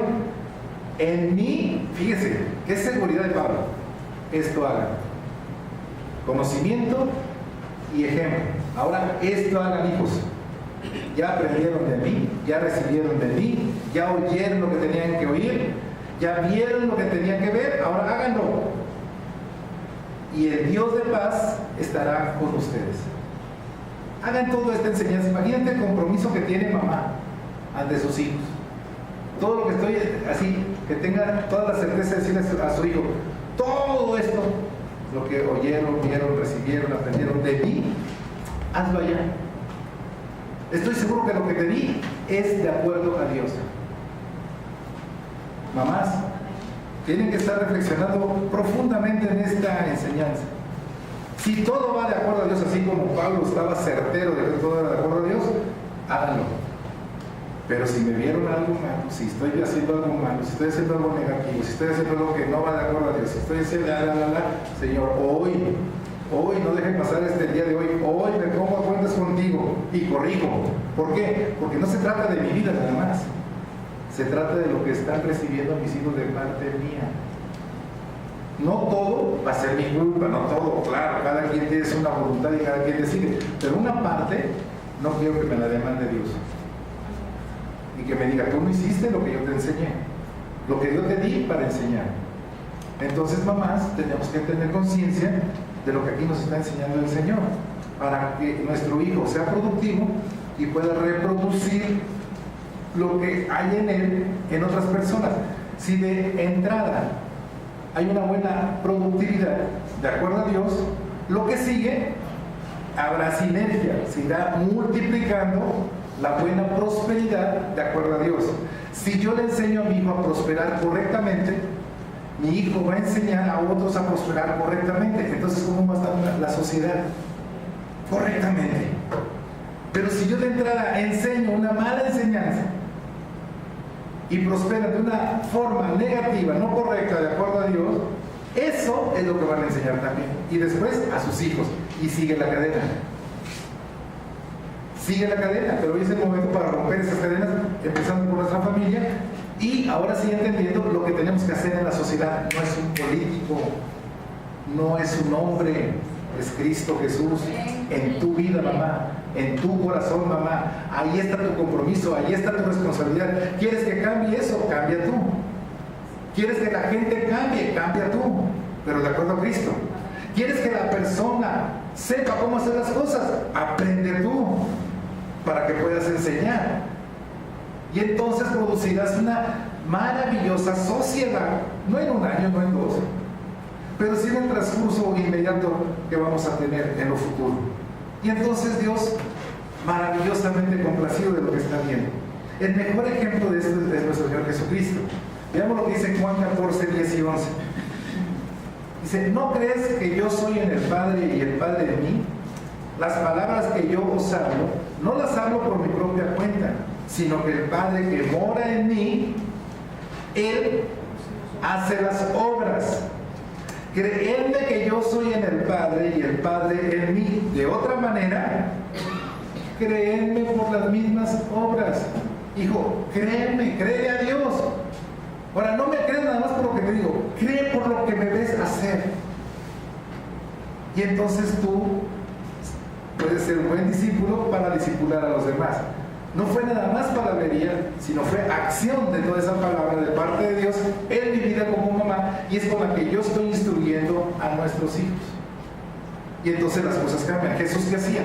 Speaker 1: en mí, fíjese, qué seguridad de Pablo, esto hagan. Conocimiento y ejemplo. Ahora, esto hagan, hijos. Ya aprendieron de mí, ya recibieron de mí, ya oyeron lo que tenían que oír, ya vieron lo que tenían que ver, ahora háganlo. Y el Dios de paz estará con ustedes. hagan toda esta enseñanza. Imagínate el compromiso que tiene mamá ante sus hijos. Todo lo que estoy así, que tenga toda la certeza de decirle a su hijo, todo esto, lo que oyeron, vieron, recibieron, aprendieron de mí, hazlo allá. Estoy seguro que lo que te di es de acuerdo a Dios. Mamás, tienen que estar reflexionando profundamente en esta enseñanza. Si todo va de acuerdo a Dios, así como Pablo estaba certero de que todo era de acuerdo a Dios, háganlo. Pero si me vieron algo malo, si estoy haciendo algo malo, si estoy haciendo algo negativo, si estoy haciendo algo que no va de acuerdo a Dios, si estoy haciendo Señor, hoy no deje pasar el día de hoy me pongo a cuentas contigo y corrijo. ¿Por qué? Porque no se trata de mi vida nada más. Se trata de lo que están recibiendo mis hijos de parte mía. No todo va a ser mi culpa, no todo, claro, cada quien tiene una voluntad y cada quien decide, pero una parte no quiero que me la demande Dios y que me diga, tú no hiciste lo que yo te enseñé, lo que yo te di para enseñar. Entonces, mamás, tenemos que tener conciencia de lo que aquí nos está enseñando el Señor, para que nuestro hijo sea productivo y pueda reproducir lo que hay en él en otras personas. Si de entrada hay una buena productividad de acuerdo a Dios, lo que sigue habrá sinergia, se irá multiplicando la buena prosperidad de acuerdo a Dios. Si yo le enseño a mi hijo a prosperar correctamente, mi hijo va a enseñar a otros a prosperar correctamente. Entonces, ¿cómo va a estar la sociedad? Correctamente. Pero si yo de entrada enseño una mala enseñanza y prosperan de una forma negativa, no correcta, de acuerdo a Dios, eso es lo que van a enseñar también. Y después a sus hijos. Y sigue la cadena. Sigue la cadena, pero hoy es el momento para romper esas cadenas, empezando por nuestra familia. Y ahora sí entendiendo lo que tenemos que hacer en la sociedad. No es un político, no es un hombre, es Cristo Jesús en tu vida, mamá, en tu corazón, mamá. Ahí está tu compromiso, ahí está tu responsabilidad. ¿Quieres que cambie eso? Cambia tú. ¿Quieres que la gente cambie? Cambia tú, pero de acuerdo a Cristo. ¿Quieres que la persona sepa cómo hacer las cosas? Aprende tú, para que puedas enseñar. Y entonces producirás una maravillosa sociedad, no en un año, no en dos, pero sí en el transcurso inmediato que vamos a tener en lo futuro. Y entonces Dios, maravillosamente complacido de lo que está viendo. El mejor ejemplo de esto es nuestro Señor Jesucristo. Veamos lo que dice Juan 14, 10 y 11. Dice, ¿no crees que yo soy en el Padre y el Padre de mí? Las palabras que yo os hablo, no las hablo por mi propia cuenta, sino que el Padre que mora en mí, Él hace las obras. Creedme que yo soy en el Padre y el Padre en mí. De otra manera, créenme por las mismas obras. Hijo, créeme, créele a Dios. Ahora, no me crees nada más por lo que te digo, cree por lo que me ves hacer. Y entonces tú puedes ser un buen discípulo para discipular a los demás. No fue nada más palabrería, sino fue acción de toda esa palabra de parte de Dios en mi vida como mamá, y es con la que yo estoy instruyendo a nuestros hijos. Y entonces las cosas cambian. Jesús, ¿qué hacía?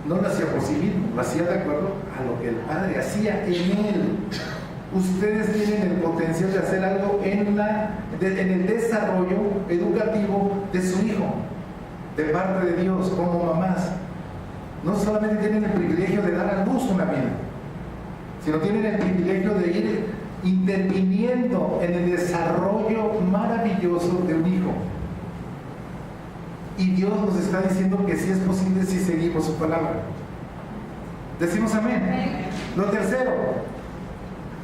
Speaker 1: No lo hacía por sí mismo, lo hacía de acuerdo a lo que el Padre hacía en Él. Ustedes tienen el potencial de hacer algo en el desarrollo educativo de su hijo, de parte de Dios, como mamás. No solamente tienen el privilegio de dar a luz una vida, sino tienen el privilegio de ir interviniendo en el desarrollo maravilloso de un hijo. Y Dios nos está diciendo que sí es posible si seguimos su palabra. Decimos amén. Lo tercero,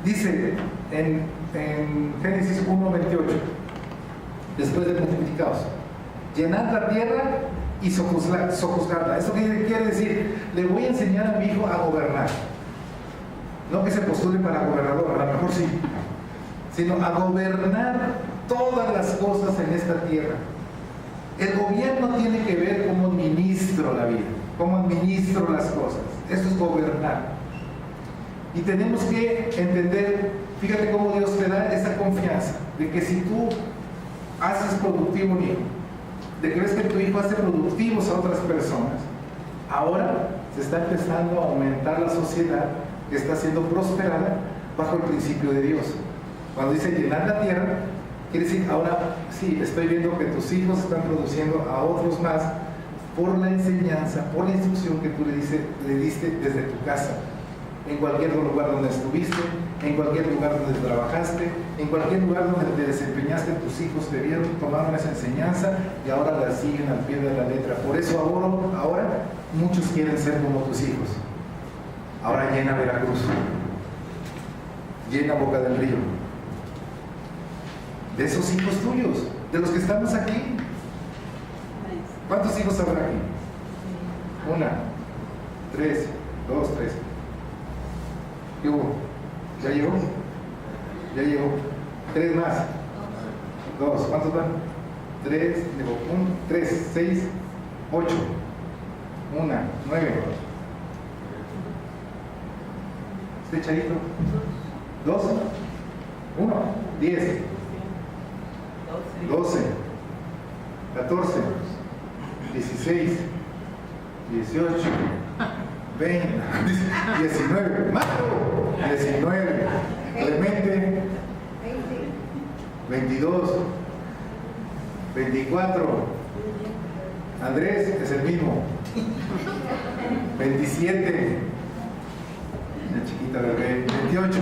Speaker 1: dice en Génesis 1:28, después de multiplicados, llenad la tierra y sojuzgarla. ¿Eso qué quiere decir? Le voy a enseñar a mi hijo a gobernar. No que se postule para gobernador, a lo mejor sí, sino a gobernar todas las cosas en esta tierra. El gobierno tiene que ver cómo administro la vida, cómo administro las cosas. Eso es gobernar. Y tenemos que entender, fíjate cómo Dios te da esa confianza, de que si tú haces productivo un hijo, de que ves que tu hijo hace productivos a otras personas, ahora se está empezando a aumentar la sociedad que está siendo prosperada bajo el principio de Dios. Cuando dice llenar la tierra, quiere decir, ahora sí, estoy viendo que tus hijos están produciendo a otros más por la enseñanza, por la instrucción que tú le diste desde tu casa, en cualquier lugar donde estuviste, en cualquier lugar donde trabajaste, en cualquier lugar donde te desempeñaste, tus hijos te vieron, tomaron esa enseñanza y ahora la siguen al pie de la letra. Por eso ahora muchos quieren ser como tus hijos. Ahora llena Veracruz, llena Boca del Río, de esos hijos tuyos, de los que estamos aquí. ¿Cuántos hijos habrá aquí? 1, 3, 2, 3. ¿Qué hubo? ¿Ya llegó? Ya llegó. 3 más. 2. ¿Cuántos van? 3, 3, 6, 8. 1, 9. ¿Este charito? 2, 1, 10, 12, 14, 16, 18, 20, 19, ¡Mato! 19, Clemente, 22, 24, Andrés es el mismo, 27, la chiquita bebé, 28,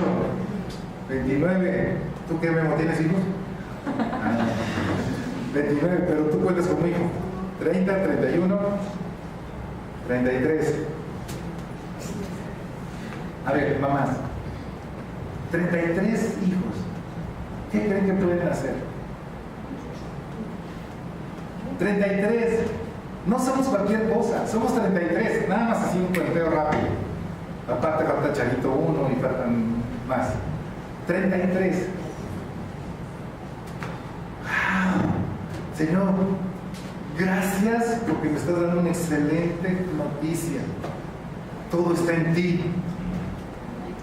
Speaker 1: 29, ¿tú qué, Memo, tienes hijos? 29, pero tú cuentas como hijo. 30, 31, 33. A ver, mamás, 33 hijos, ¿qué creen que pueden hacer? 33, no somos cualquier cosa, somos 33, nada más así un cuenteo rápido. Aparte falta Charito 1 y faltan más. 33. Señor, gracias porque me estás dando una excelente noticia. Todo está en ti.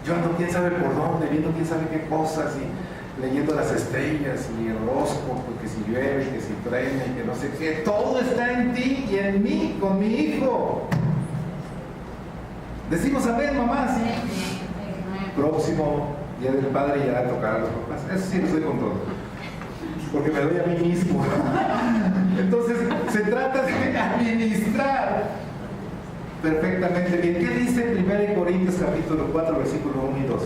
Speaker 1: Yo ando quién sabe por dónde, viendo quién sabe qué cosas y leyendo las estrellas y el horóscopo, que si llueve, que si truena y que no sé qué. Todo está en ti y en mí, con mi hijo. Decimos amén, mamás. Próximo Día del Padre ya tocará a los papás. Eso sí lo estoy con todo, porque me doy a mí mismo. Entonces se trata de administrar perfectamente bien. ¿Qué dice 1 Corintios capítulo 4 versículo 1 y 2?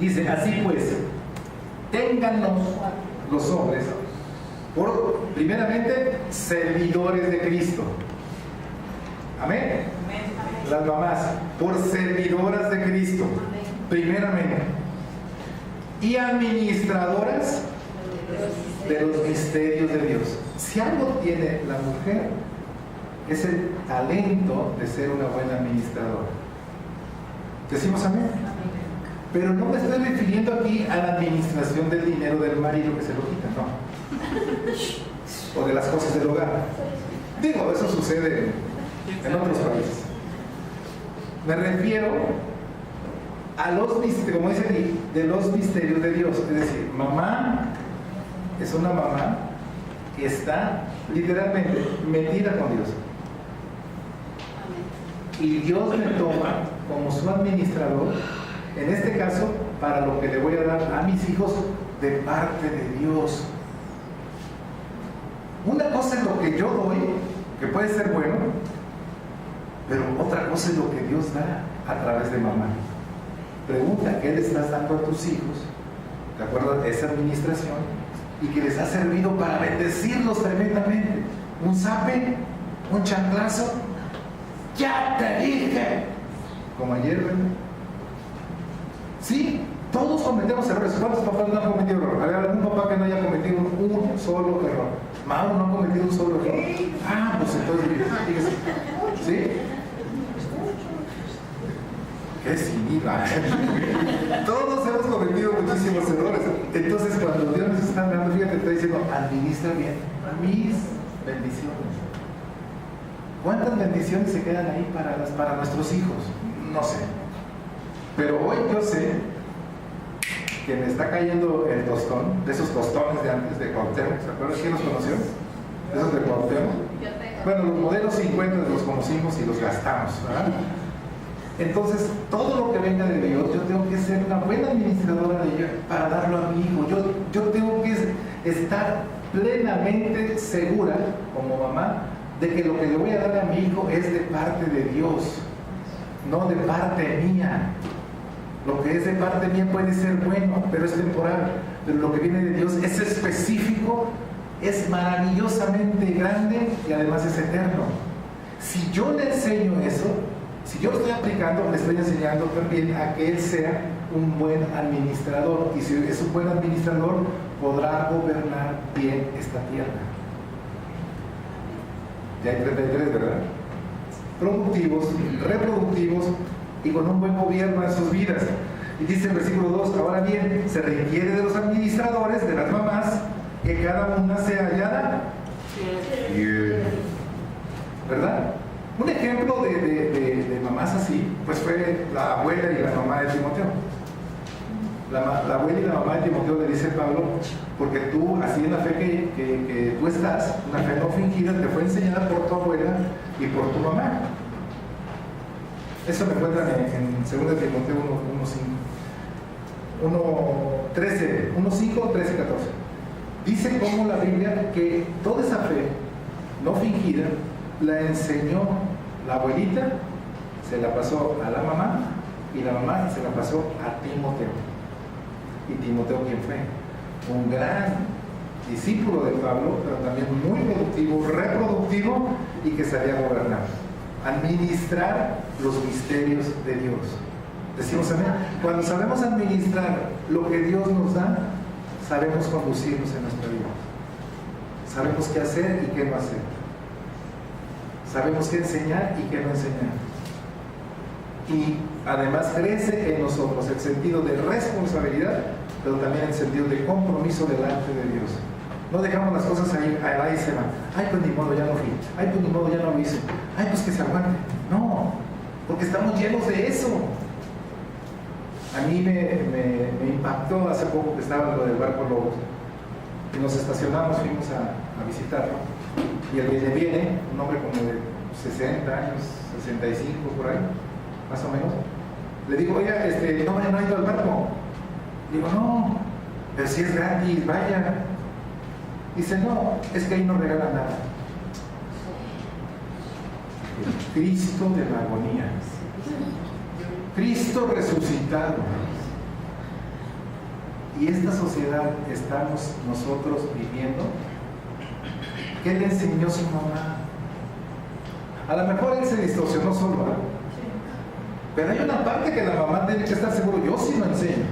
Speaker 1: Dice, así pues, téngannos los hombres por, primeramente, servidores de Cristo. Amén. Las mamás, por servidoras de Cristo, primeramente, y administradoras de los misterios de Dios. Si algo tiene la mujer, es el talento de ser una buena administradora. ¿Decimos amén? Pero no me estoy refiriendo aquí a la administración del dinero del marido que se lo quita, no. O de las cosas del hogar. Digo, eso sucede en otros países. Me refiero a los misterios, como dice aquí, de los misterios de Dios. Es decir, mamá es una mamá que está literalmente metida con Dios. Y Dios me toma como su administrador, en este caso, para lo que le voy a dar a mis hijos de parte de Dios. Una cosa es lo que yo doy, que puede ser bueno, pero otra cosa es lo que Dios da a través de mamá. Pregunta, ¿qué le estás dando a tus hijos? ¿De acuerdo a esa administración? Y que les ha servido para bendecirlos tremendamente. Un zape, un chanclazo, ¡ya te dije! Como ayer, ¿verdad? Sí, todos cometemos errores. ¿Cuántos papás no han cometido error? A ver, algún papá que no haya cometido un solo error. Mauro no ha cometido un solo error. Ah, pues entonces, fíjese. ¿Sí? ¡Qué ciniva! Todos hemos cometido muchísimos errores. Entonces, cuando Dios nos está dando, fíjate, te está diciendo, administra bien mis bendiciones. ¿Cuántas bendiciones se quedan ahí para nuestros hijos? No sé. Pero hoy yo sé que me está cayendo el tostón, de esos tostones de antes de Cuauhtémoc. ¿Se acuerdan quién los conoció? ¿Esos de Cuauhtémoc? Bueno, los modelos 50 los conocimos y los gastamos, ¿verdad? Entonces, todo lo que venga de Dios, yo tengo que ser una buena administradora de ello para darlo a mi hijo. Yo tengo que estar plenamente segura, como mamá, de que lo que le voy a dar a mi hijo es de parte de Dios, no de parte mía. Lo que es de parte mía puede ser bueno, pero es temporal. Pero lo que viene de Dios es específico, es maravillosamente grande y además es eterno. Si yo le enseño eso, si yo lo estoy aplicando, le estoy enseñando también a que él sea un buen administrador. Y si es un buen administrador, podrá gobernar bien esta tierra. Ya hay 33, ¿verdad? Productivos, reproductivos y con un buen gobierno en sus vidas. Y dice el versículo 2, ahora bien, se requiere de los administradores, de las mamás, que cada una sea hallada bien. ¿Verdad? Un ejemplo de mamás así, pues fue la abuela y la mamá de Timoteo. La abuela y la mamá de Timoteo le dice a Pablo, porque tú, así en la fe que tú estás, una fe no fingida, te fue enseñada por tu abuela y por tu mamá. Eso me encuentran en 2 Timoteo 1:5, 13, 14. Dice como la Biblia que toda esa fe no fingida la enseñó la abuelita, se la pasó a la mamá y la mamá se la pasó a Timoteo. ¿Y Timoteo quién fue? Un gran discípulo de Pablo, pero también muy productivo, reproductivo y que sabía gobernar, administrar los misterios de Dios. Decimos amén. Cuando sabemos administrar lo que Dios nos da, sabemos conducirnos en nuestra vida. Sabemos qué hacer y qué no hacer. Sabemos qué enseñar y qué no enseñar. Y además crece en nosotros el sentido de responsabilidad, pero también el sentido de compromiso delante de Dios. No dejamos las cosas ahí y se van. Ay, pues ni modo, ya no fui. Ay, pues ni modo, ya no lo hice. Ay, pues que se aguante. No, porque estamos llenos de eso. A mí me impactó hace poco que estaba en lo del barco Lobos. Y nos estacionamos, fuimos a visitarlo. Y el que viene, un hombre como de 60 años, 65 por ahí, más o menos, le digo, oiga, no ha ido al barco. Digo, no, pero si es gratis, vaya. Dice, no, es que ahí no regalan nada. Cristo de la agonía. Cristo resucitado. Y esta sociedad estamos nosotros viviendo. ¿Qué le enseñó su mamá? A lo mejor él se distorsionó solo, ¿verdad? Pero hay una parte que la mamá tiene que estar seguro. Yo sí lo enseño.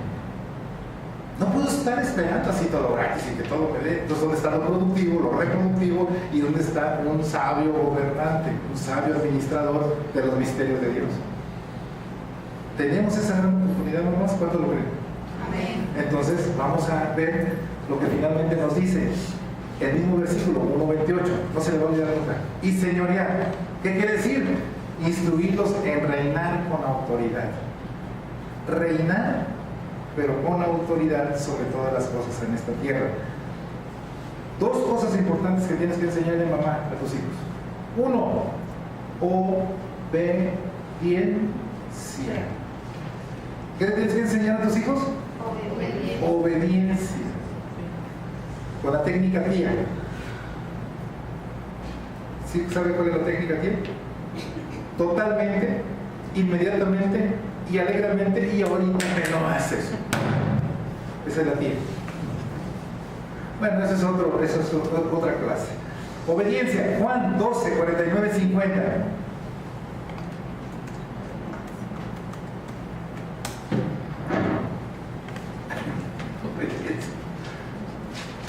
Speaker 1: No puedo estar esperando así todo gratis y que todo me dé. Entonces, ¿dónde está lo productivo, lo reproductivo? ¿Y dónde está un sabio gobernante, un sabio administrador de los misterios de Dios? ¿Tenemos esa gran oportunidad nomás? ¿Cuánto lo creen? Amén. Entonces, vamos a ver lo que finalmente nos dice el mismo versículo 1:28. No se le va a olvidar nunca. Y señorear. ¿Qué quiere decir? Instruirlos en reinar con autoridad. Reinar, pero con autoridad sobre todas las cosas en esta tierra. Dos cosas importantes que tienes que enseñarle, mamá, a tus hijos. Uno, obediencia. ¿Qué le tienes que enseñar a tus hijos? Obediencia. Con la técnica tía. ¿Sí sabe cuál es la técnica tía? Totalmente, inmediatamente y alegremente, y ahorita que no haces. Esa es la tía. Bueno, eso es otra clase. Obediencia, Juan 12, 49, 50.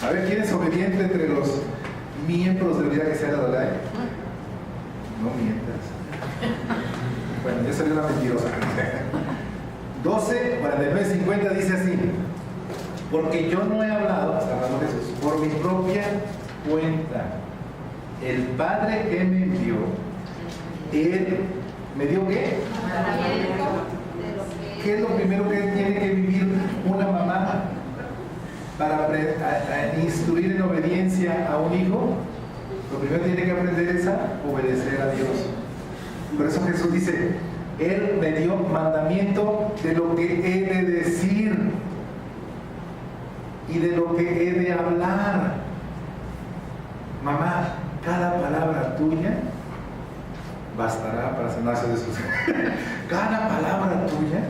Speaker 1: A ver, ¿quién es obediente entre los miembros de la vida cristiana de Adonai? No mientas. Bueno, ya salió una mentirosa. 12, 49, 50 dice así: porque yo no he hablado, está hablando Jesús, por mi propia cuenta. El Padre que me envió, Él me dio ¿qué? ¿Qué es lo primero que tiene que vivir una mamá para instruir en obediencia a un hijo? Lo primero que tiene que aprender es a obedecer a Dios. Por eso Jesús dice, Él me dio mandamiento de lo que he de decir y de lo que he de hablar. Mamá, cada palabra tuya bastará para sanarse de sus... Cada palabra tuya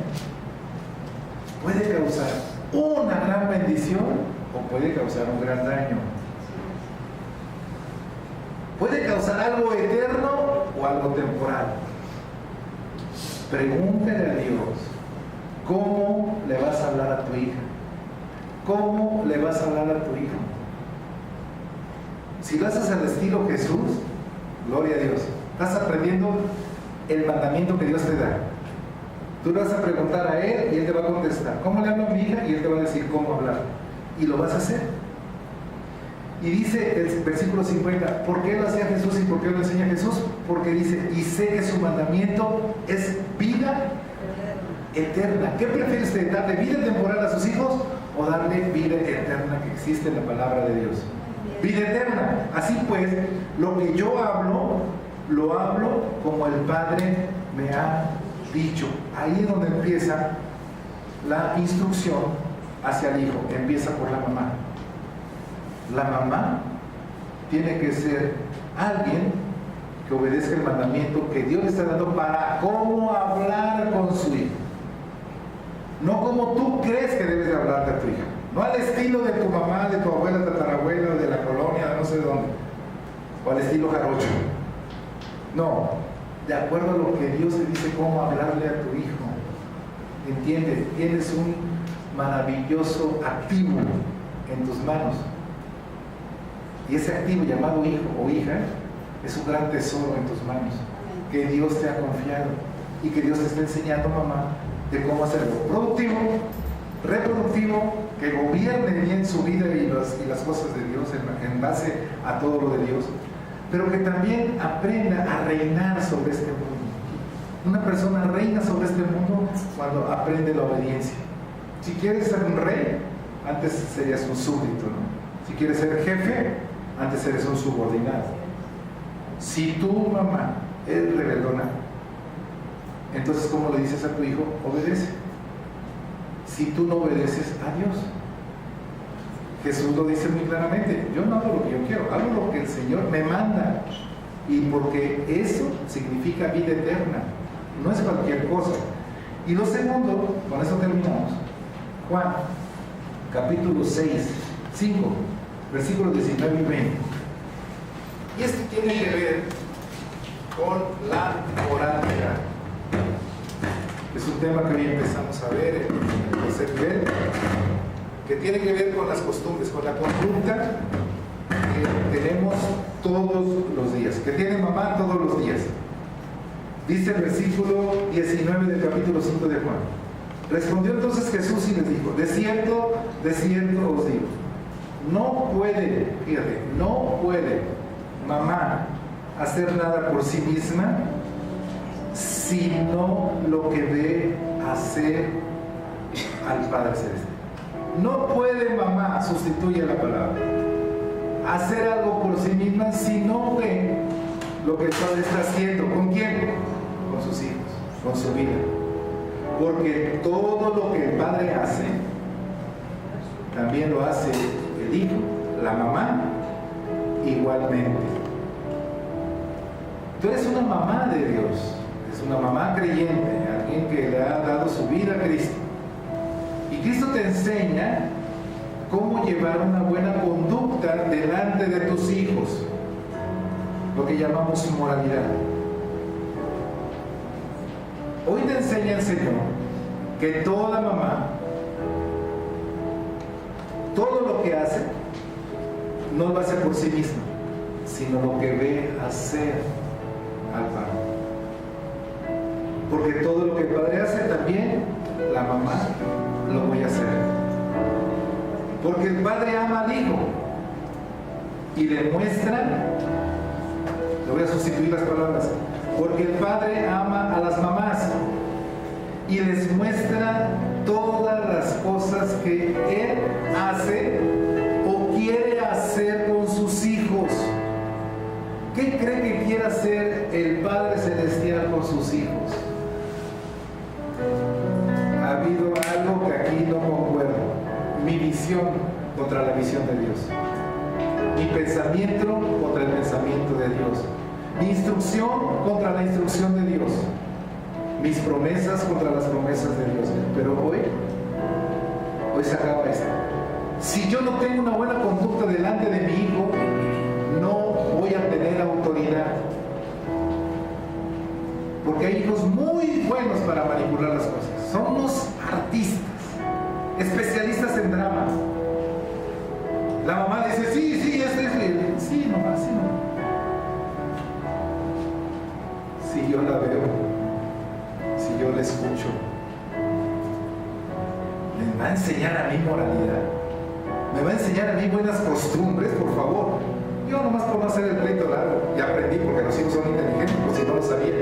Speaker 1: puede causar una gran bendición o puede causar un gran daño. Puede causar algo eterno o algo temporal. Pregúntale a Dios, ¿cómo le vas a hablar a tu hija? ¿Cómo le vas a hablar a tu hijo? Si lo haces al estilo Jesús, gloria a Dios, estás aprendiendo el mandamiento que Dios te da. Tú le vas a preguntar a Él y Él te va a contestar, ¿cómo le hablo a mi hija? Y Él te va a decir cómo hablar. Y lo vas a hacer. Y dice el versículo 50, ¿por qué lo hacía Jesús y por qué lo enseña Jesús? Porque dice, y sé que su mandamiento es vida eterna. ¿Qué prefiere usted, darle vida temporal a sus hijos o darle vida eterna que existe en la palabra de Dios? Vida eterna. Así pues, lo que yo hablo, lo hablo como el Padre me ha dicho. Ahí es donde empieza la instrucción hacia el hijo. Empieza por la mamá. La mamá tiene que ser alguien que obedezca el mandamiento que Dios le está dando para cómo hablar con su hijo. No como tú crees que debes de hablar de tu hija. No al estilo de tu mamá, de tu abuela, tatarabuela, de la colonia, de no sé dónde. O al estilo jarocho. No, de acuerdo a lo que Dios te dice cómo hablarle a tu hijo. ¿Entiendes? Tienes un maravilloso activo en tus manos. Y ese activo llamado hijo o hija es un gran tesoro en tus manos que Dios te ha confiado y que Dios te está enseñando, mamá, de cómo hacerlo productivo, reproductivo, que gobierne bien su vida y las cosas de Dios en base a todo lo de Dios, pero que también aprenda a reinar sobre este mundo. Una persona reina sobre este mundo cuando aprende la obediencia. Si quieres ser un rey, antes serías un súbdito, ¿no? Si quieres ser jefe, antes eres un subordinado. Si tu mamá es rebeldona, entonces ¿cómo le dices a tu hijo? Obedece. Si tú no obedeces a Dios, Jesús lo dice muy claramente, yo no hago lo que yo quiero, hago lo que el Señor me manda, y porque eso significa vida eterna, no es cualquier cosa. Y lo segundo, con eso terminamos, Juan capítulo 5 versículos 19 y 20. Y esto tiene que ver con la moralidad. Es un tema que hoy empezamos a ver en el tercer nivel, que tiene que ver con las costumbres, con la conducta que tenemos todos los días, que tiene mamá todos los días. Dice el versículo 19 del capítulo 5 de Juan. Respondió entonces Jesús y les dijo, de cierto os digo, no puede, fíjate, no puede mamá hacer nada por sí misma, sino lo que ve hacer al Padre Celeste. No puede mamá, sustituye la palabra, hacer algo por sí misma, sino ve lo que el Padre está haciendo. ¿Con quién? Con sus hijos, con su vida. Porque todo lo que el Padre hace, también lo hace el hijo, la mamá, igualmente. Tú eres una mamá de Dios, es una mamá creyente, alguien que le ha dado su vida a Cristo. Y Cristo te enseña cómo llevar una buena conducta delante de tus hijos, lo que llamamos moralidad. Hoy te enseña el Señor que toda mamá, todo lo que hace, no lo hace por sí misma, sino lo que ve hacer al Padre. Porque todo lo que el Padre hace, también la mamá lo voy a hacer. Porque el Padre ama al Hijo y le muestra, le voy a sustituir las palabras, porque el Padre ama a las mamás y les muestra todas las cosas que Él hace o quiere hacer con sus hijos. visión contra la visión de Dios. Mi pensamiento contra el pensamiento de Dios. Mi instrucción contra la instrucción de Dios. Mis promesas contra las promesas de Dios. Pero hoy se acaba esto. Si yo no tengo una buena conducta delante de mi hijo, no voy a tener autoridad. Porque hay hijos muy buenos para manipular las cosas. Son unos artistas, especialistas en drama. La mamá dice, sí, este es él. Sí, mamá, sí, mamá. Si yo la veo, si yo la escucho, me va a enseñar a mí moralidad, me va a enseñar a mí buenas costumbres, por favor. Yo nomás por no hacer el pleito largo, ya aprendí porque los hijos son inteligentes, por si no lo sabía.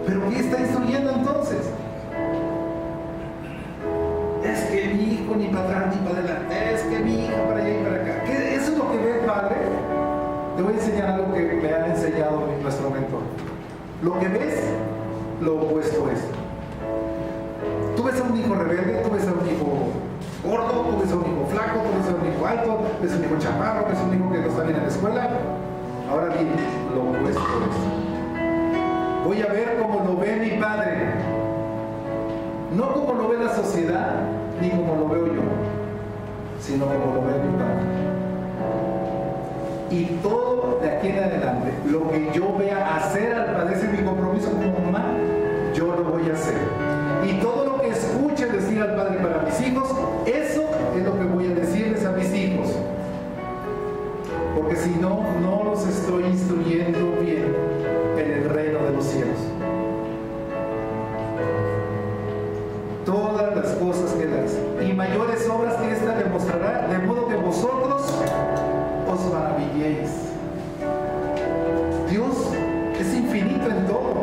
Speaker 1: ¿Pero qué está instruyendo entonces? Es que mi hijo ni para atrás ni para adelante, es que mi hija para allá y para acá. ¿Qué? ¿Eso es lo que ve el padre? Te voy a enseñar algo que me ha enseñado nuestro mentor. Lo que ves, lo opuesto es. Tú ves a un hijo rebelde, tú ves a un hijo gordo, tú ves a un hijo flaco, tú ves a un hijo alto, ves a un hijo chaparro, ves a un hijo que no está bien en la escuela. Ahora bien, lo opuesto es. Voy a ver cómo lo ve mi padre. No como lo ve la sociedad, ni como lo veo yo, sino como lo ve mi padre. Y todo de aquí en adelante, lo que yo vea hacer al padre, ese es mi compromiso como mamá, yo lo voy a hacer. Y todo lo que escuche decir al padre para mis hijos, eso es lo que voy a decirles a mis hijos. Porque si no, no los estoy instruyendo bien en el reino de los cielos. Todas las cosas que das y mayores obras que esta demostrará, de modo que vosotros os maravilléis. Dios es infinito en todo.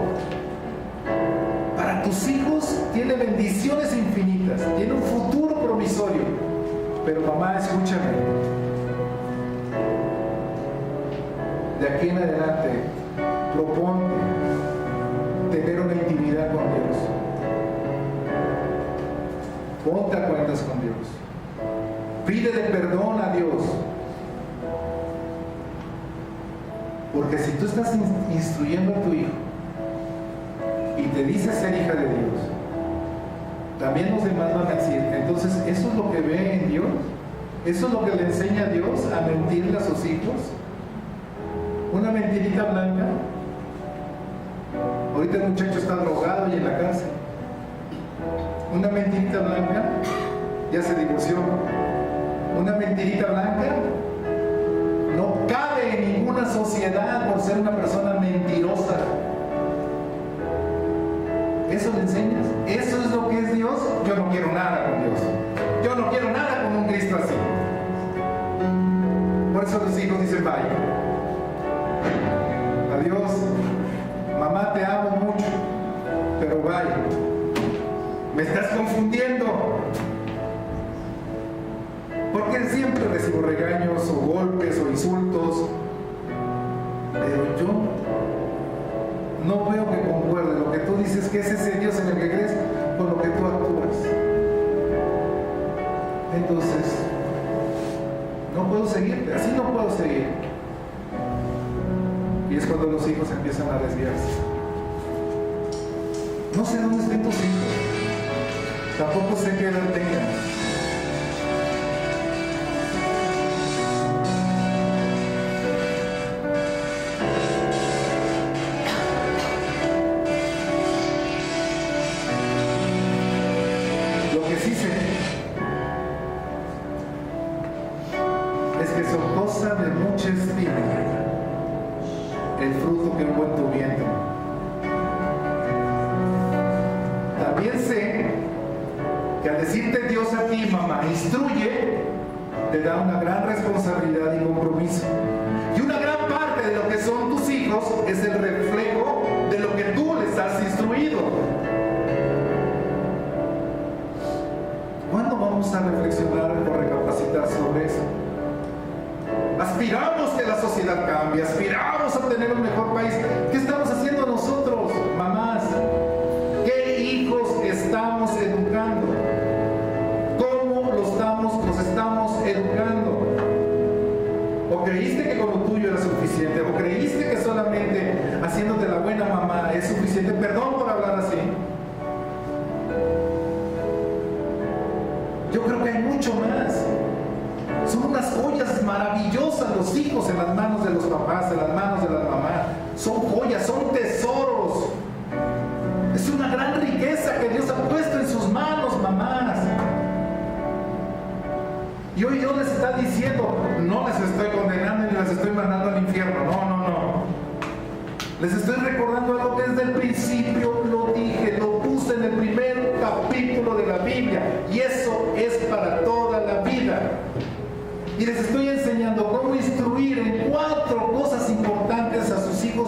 Speaker 1: Para tus hijos tiene bendiciones infinitas, tiene un futuro promisorio. Pero mamá, escúchame. De aquí en adelante, proponte tener una intimidad con Dios. Ponte a cuentas con Dios. Pídele perdón a Dios. Porque si tú estás instruyendo a tu hijo y te dices ser hija de Dios, también los demás van a decir, entonces, ¿eso es lo que ve en Dios? ¿Eso es lo que le enseña a Dios a mentirle a sus hijos? ¿Una mentirita blanca? Ahorita el muchacho está drogado y en la cárcel. Una mentirita blanca, ya se divorció. Una mentirita blanca no cabe en ninguna sociedad por ser una persona mentirosa. ¿Eso le enseñas? ¿Eso es lo que es Dios? Yo no quiero nada con Dios. Yo no quiero nada con un Cristo así. Por eso los hijos dicen, vaya. Adiós. Mamá, te amo mucho. Pero vaya. Me estás confundiendo. Porque siempre recibo regaños o golpes o insultos. Pero yo no veo que concuerde lo que tú dices que es ese Dios en el que crees con lo que tú actúas. Entonces, no puedo seguirte, así no puedo seguir. Y es cuando los hijos empiezan a desviarse. No sé dónde estén tus hijos, tampoco sé qué edad tengan. De mucha estima el fruto que hubo en tu vientre. También sé que al decirte Dios a ti, mamá, instruye, te da una gran responsabilidad y compromiso. Y una gran parte de lo que son tus hijos es el reflejo de lo que tú les has instruido. ¿Cuándo vamos a reflexionar o recapacitar sobre eso? Aspiramos que la sociedad cambie, aspiramos a tener un mejor país. ¿Qué estamos haciendo nosotros, mamás? ¿Qué hijos estamos educando? ¿Cómo los estamos creíste que con lo tuyo era suficiente, o creíste que solamente haciéndote la buena mamá es suficiente. Perdón por hablar así. Yo creo que hay mucho más. Son unas joyas maravillosas los hijos en las manos de los papás, en las manos de las mamás. Son joyas, son tesoros. Es una gran riqueza que Dios ha puesto en sus manos, mamás. Y hoy Dios les está diciendo, no les estoy condenando ni les estoy mandando al infierno. No. Les estoy recordando algo que desde el principio lo dije, lo puse en el primer capítulo de la Biblia. Y eso es para toda la vida. Y les estoy enseñando cómo instruir en 4 cosas importantes a sus hijos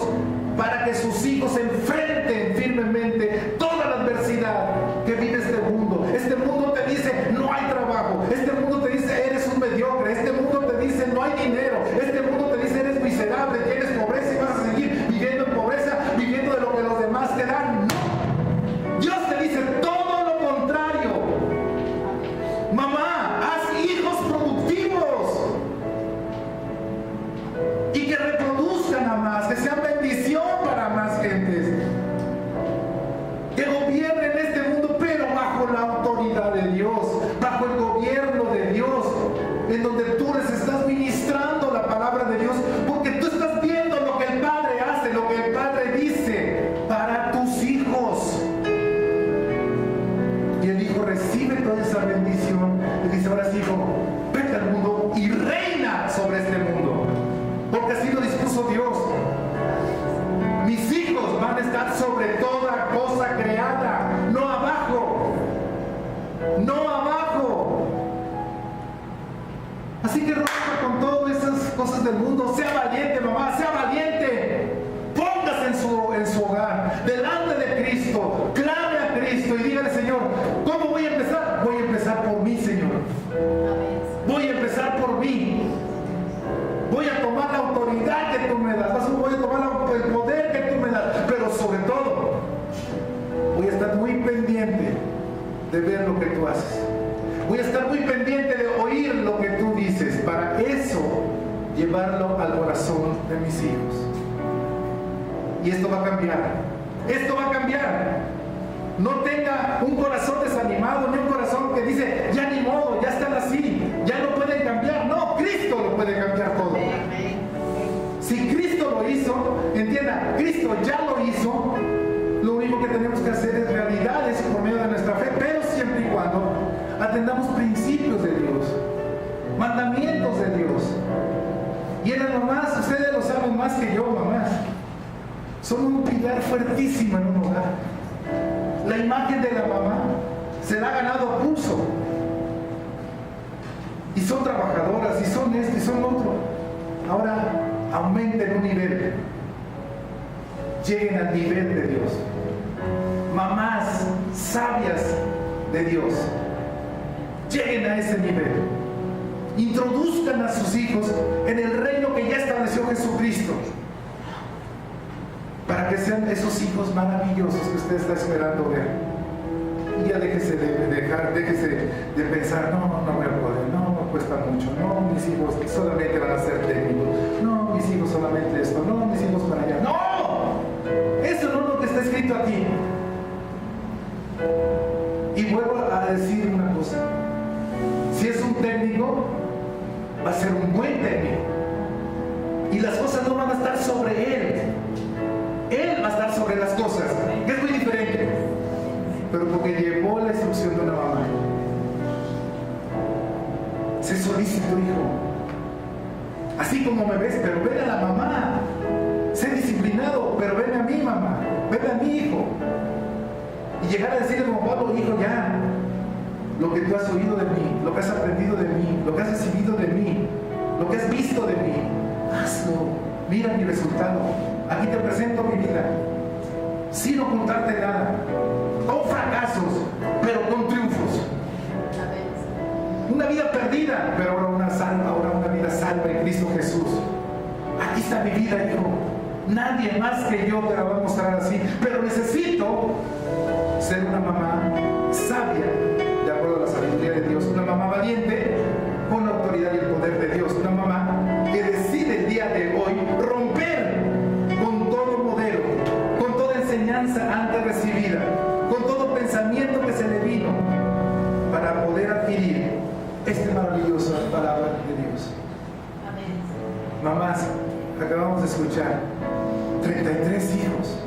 Speaker 1: para que sus hijos enfrenten firmemente toda la adversidad que vive este mundo. Este mundo te dice, no hay trabajo. Este mundo te dice, eres un mediocre. Este mundo te dice, no hay dinero. Este mundo te dice, eres miserable, tienes pobreza y vas a seguir viviendo en pobreza, viviendo de lo que los demás te dan. No. Dios te dice todo lo contrario. Mamá, haz hijos productivos y que reproduzcan a más, que sean bendición para más gentes, que gobiernen este mundo, pero bajo la autoridad de Dios, bajo el gobierno de Dios, en donde tú les estás ministrando la palabra de Dios, porque tú estás viendo lo que el Padre hace, lo que el Padre dice para tus hijos. Y el Hijo recibe toda esa bendición y dice, ahora sí, hijo, vete al mundo y reina sobre este mundo, porque así lo dispuso Dios. Mis hijos van a estar sobre toda cosa creada, no abajo, no abajo. Así que rompa con todas esas cosas del mundo. Sea valiente, mamá, sea valiente. Póngase en su hogar, delante de Cristo, clame a Cristo y dígale, Señor, ¿cómo voy a empezar? Voy a empezar por mí, Señor. Voy a empezar por mí. Voy a tomar la autoridad que tú me das. Voy a tomar el poder que tú me das. Pero sobre todo, voy a estar muy pendiente de ver lo que tú haces. Voy a estar muy pendiente de oír lo que tú dices. Para eso, llevarlo al corazón de mis hijos. Y esto va a cambiar. Esto va a cambiar. No tenga un corazón desanimado, ni un corazón que dice, ya ni modo, ya están así, ya no pueden cambiar. No, Cristo lo puede cambiar todo. Si Cristo lo hizo, entienda, Cristo ya lo hizo. Lo único que tenemos que hacer es realidades por medio de nuestra fe, pero siempre y cuando atendamos principios de Dios, mandamientos de Dios. Y en las mamás, ustedes lo saben más que yo, mamás, son un pilar fuertísimo en un hogar. La imagen de la mamá se la ha ganado a pulso. Y son trabajadoras, y son esto, y son lo otro. Ahora aumenten un nivel. Lleguen al nivel de Dios. Mamás sabias de Dios. Lleguen a ese nivel. Introduzcan a sus hijos en el reino que ya estableció Jesucristo, para que sean esos hijos maravillosos que usted está esperando ver. Y ya déjese de pensar, no me puede, no me cuesta mucho, no, mis hijos solamente van a ser técnicos, no, mis hijos solamente esto, no, mis hijos para allá. ¡No! Eso no es lo que está escrito aquí. Y vuelvo a decir una cosa. Si es un técnico, va a ser un buen técnico. Y las cosas no van a estar sobre él. Él va a estar sobre las cosas, que es muy diferente. Pero porque llevó la instrucción de una mamá. Sé solícito, hijo. Así como me ves, pero ven a la mamá. Sé disciplinado, pero ven a mí, mamá. Ven a mi hijo. Y llegar a decirle como Pablo, hijo, ya. Lo que tú has oído de mí, lo que has aprendido de mí, lo que has recibido de mí, lo que has visto de mí, hazlo. Mira mi resultado. Aquí te presento mi vida, sin ocultarte nada, con fracasos, pero con triunfos. Una vida perdida, pero ahora una vida salva en Cristo Jesús. Aquí está mi vida, hijo. Nadie más que yo te la va a mostrar así, pero necesito ser una mamá sabia, de acuerdo a la sabiduría de Dios, una mamá valiente, con la autoridad y el poder de Dios, una mamá que decide Mamás, acabamos de escuchar 33 hijos.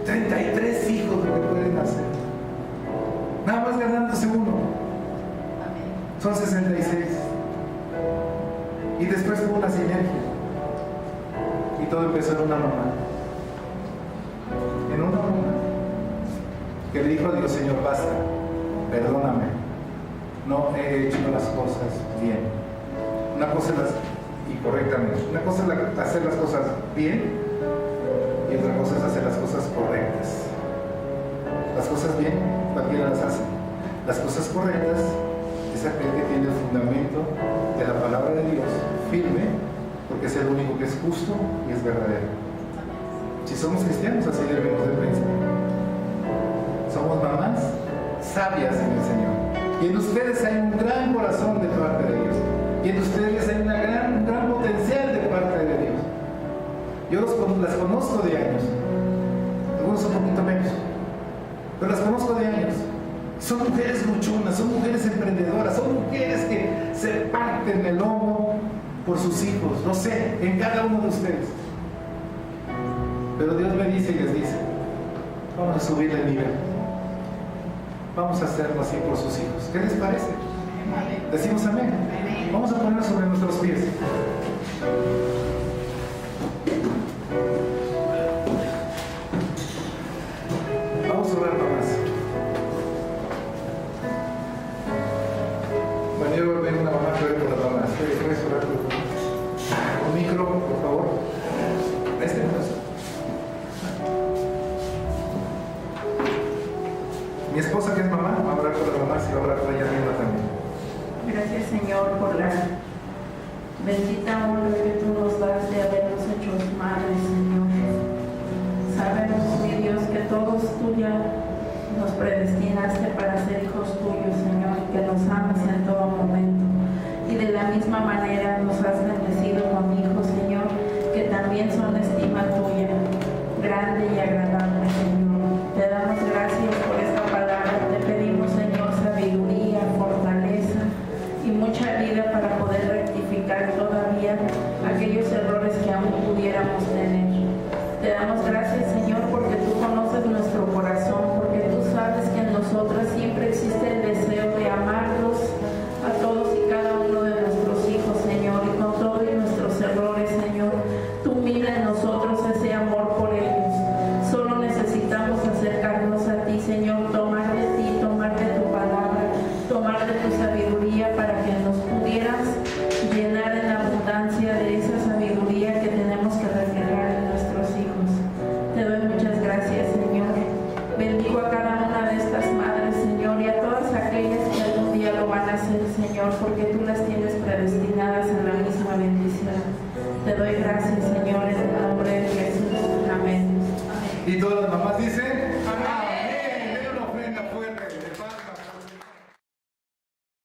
Speaker 1: 33 hijos lo que pueden hacer. Nada más ganándose uno. Son 66. Y después hubo una sinergia. Y todo empezó en una mamá. En una mamá. Que le dijo a Dios: Señor, basta. Perdóname. No he hecho las cosas bien. Una cosa es y correctamente. Una cosa es hacer las cosas bien y otra cosa es hacer las cosas correctas. Las cosas bien, cualquiera las hace. Las cosas correctas es aquel que tiene el fundamento de la palabra de Dios firme, porque es el único que es justo y es verdadero. Si somos cristianos, así debemos de pensar. Somos mamás sabias en el Señor. Y en ustedes hay un gran corazón de parte de Dios. Y en ustedes hay un gran potencial de parte de Dios. Yo las conozco de años. Algunos un poquito menos. Pero las conozco de años. Son mujeres luchonas, son mujeres emprendedoras, son mujeres que se parten el lomo por sus hijos. No sé, en cada uno de ustedes. Pero Dios me dice y les dice: vamos a subir el nivel. Vamos a hacerlo así por sus hijos. ¿Qué les parece? Decimos amén. Vamos a ponernos sobre nuestros pies. Vamos a orar nomás. Bueno, yo veo una mamá que ve por las mamás. ¿Puedes orar? Un micro, por favor. Mi esposa, que es mamá, va a hablar con las mamás y va a hablar con ella misma también.
Speaker 2: Gracias, Señor, por la bendita honra que tú nos das de habernos hecho madres, Señor. Sabemos, mi Dios, que todos tú ya nos predestinaste para ser hijos tuyos, Señor, y que nos amas en todo momento. Y de la misma manera nos has bendecido con hijos, Señor, que también son estima tuya, grande y agradable, Señor. Te damos gracias por esta palabra. Te pedimos, Señor, sabiduría, fortaleza y mucha vida para poder rectificar todavía aquellos errores que aún pudiéramos tener. Te damos gracias, Señor, porque tú conoces nuestro corazón, porque tú sabes que en nosotras siempre existe el deseo de amarlos a todos y cada uno de nuestros hijos, Señor, y con todos nuestros errores, Señor, tú mira en nosotros ese amor por ellos. Solo necesitamos acercarnos a ti, Señor, tomar de ti, tomar de tu palabra, tomar de tu sabiduría para que nos pudieras llenar en abundancia de esa sabiduría que tenemos que reflejar en nuestros hijos. Te doy muchas gracias, Señor. Bendigo a cada una de estas madres, Señor, y a todas aquellas que algún día lo van a hacer, Señor, porque tú las tienes predestinadas en la misma bendición. Te doy gracias, Señor, en el nombre de Jesús. Amén.
Speaker 1: Y todas las mamás dicen: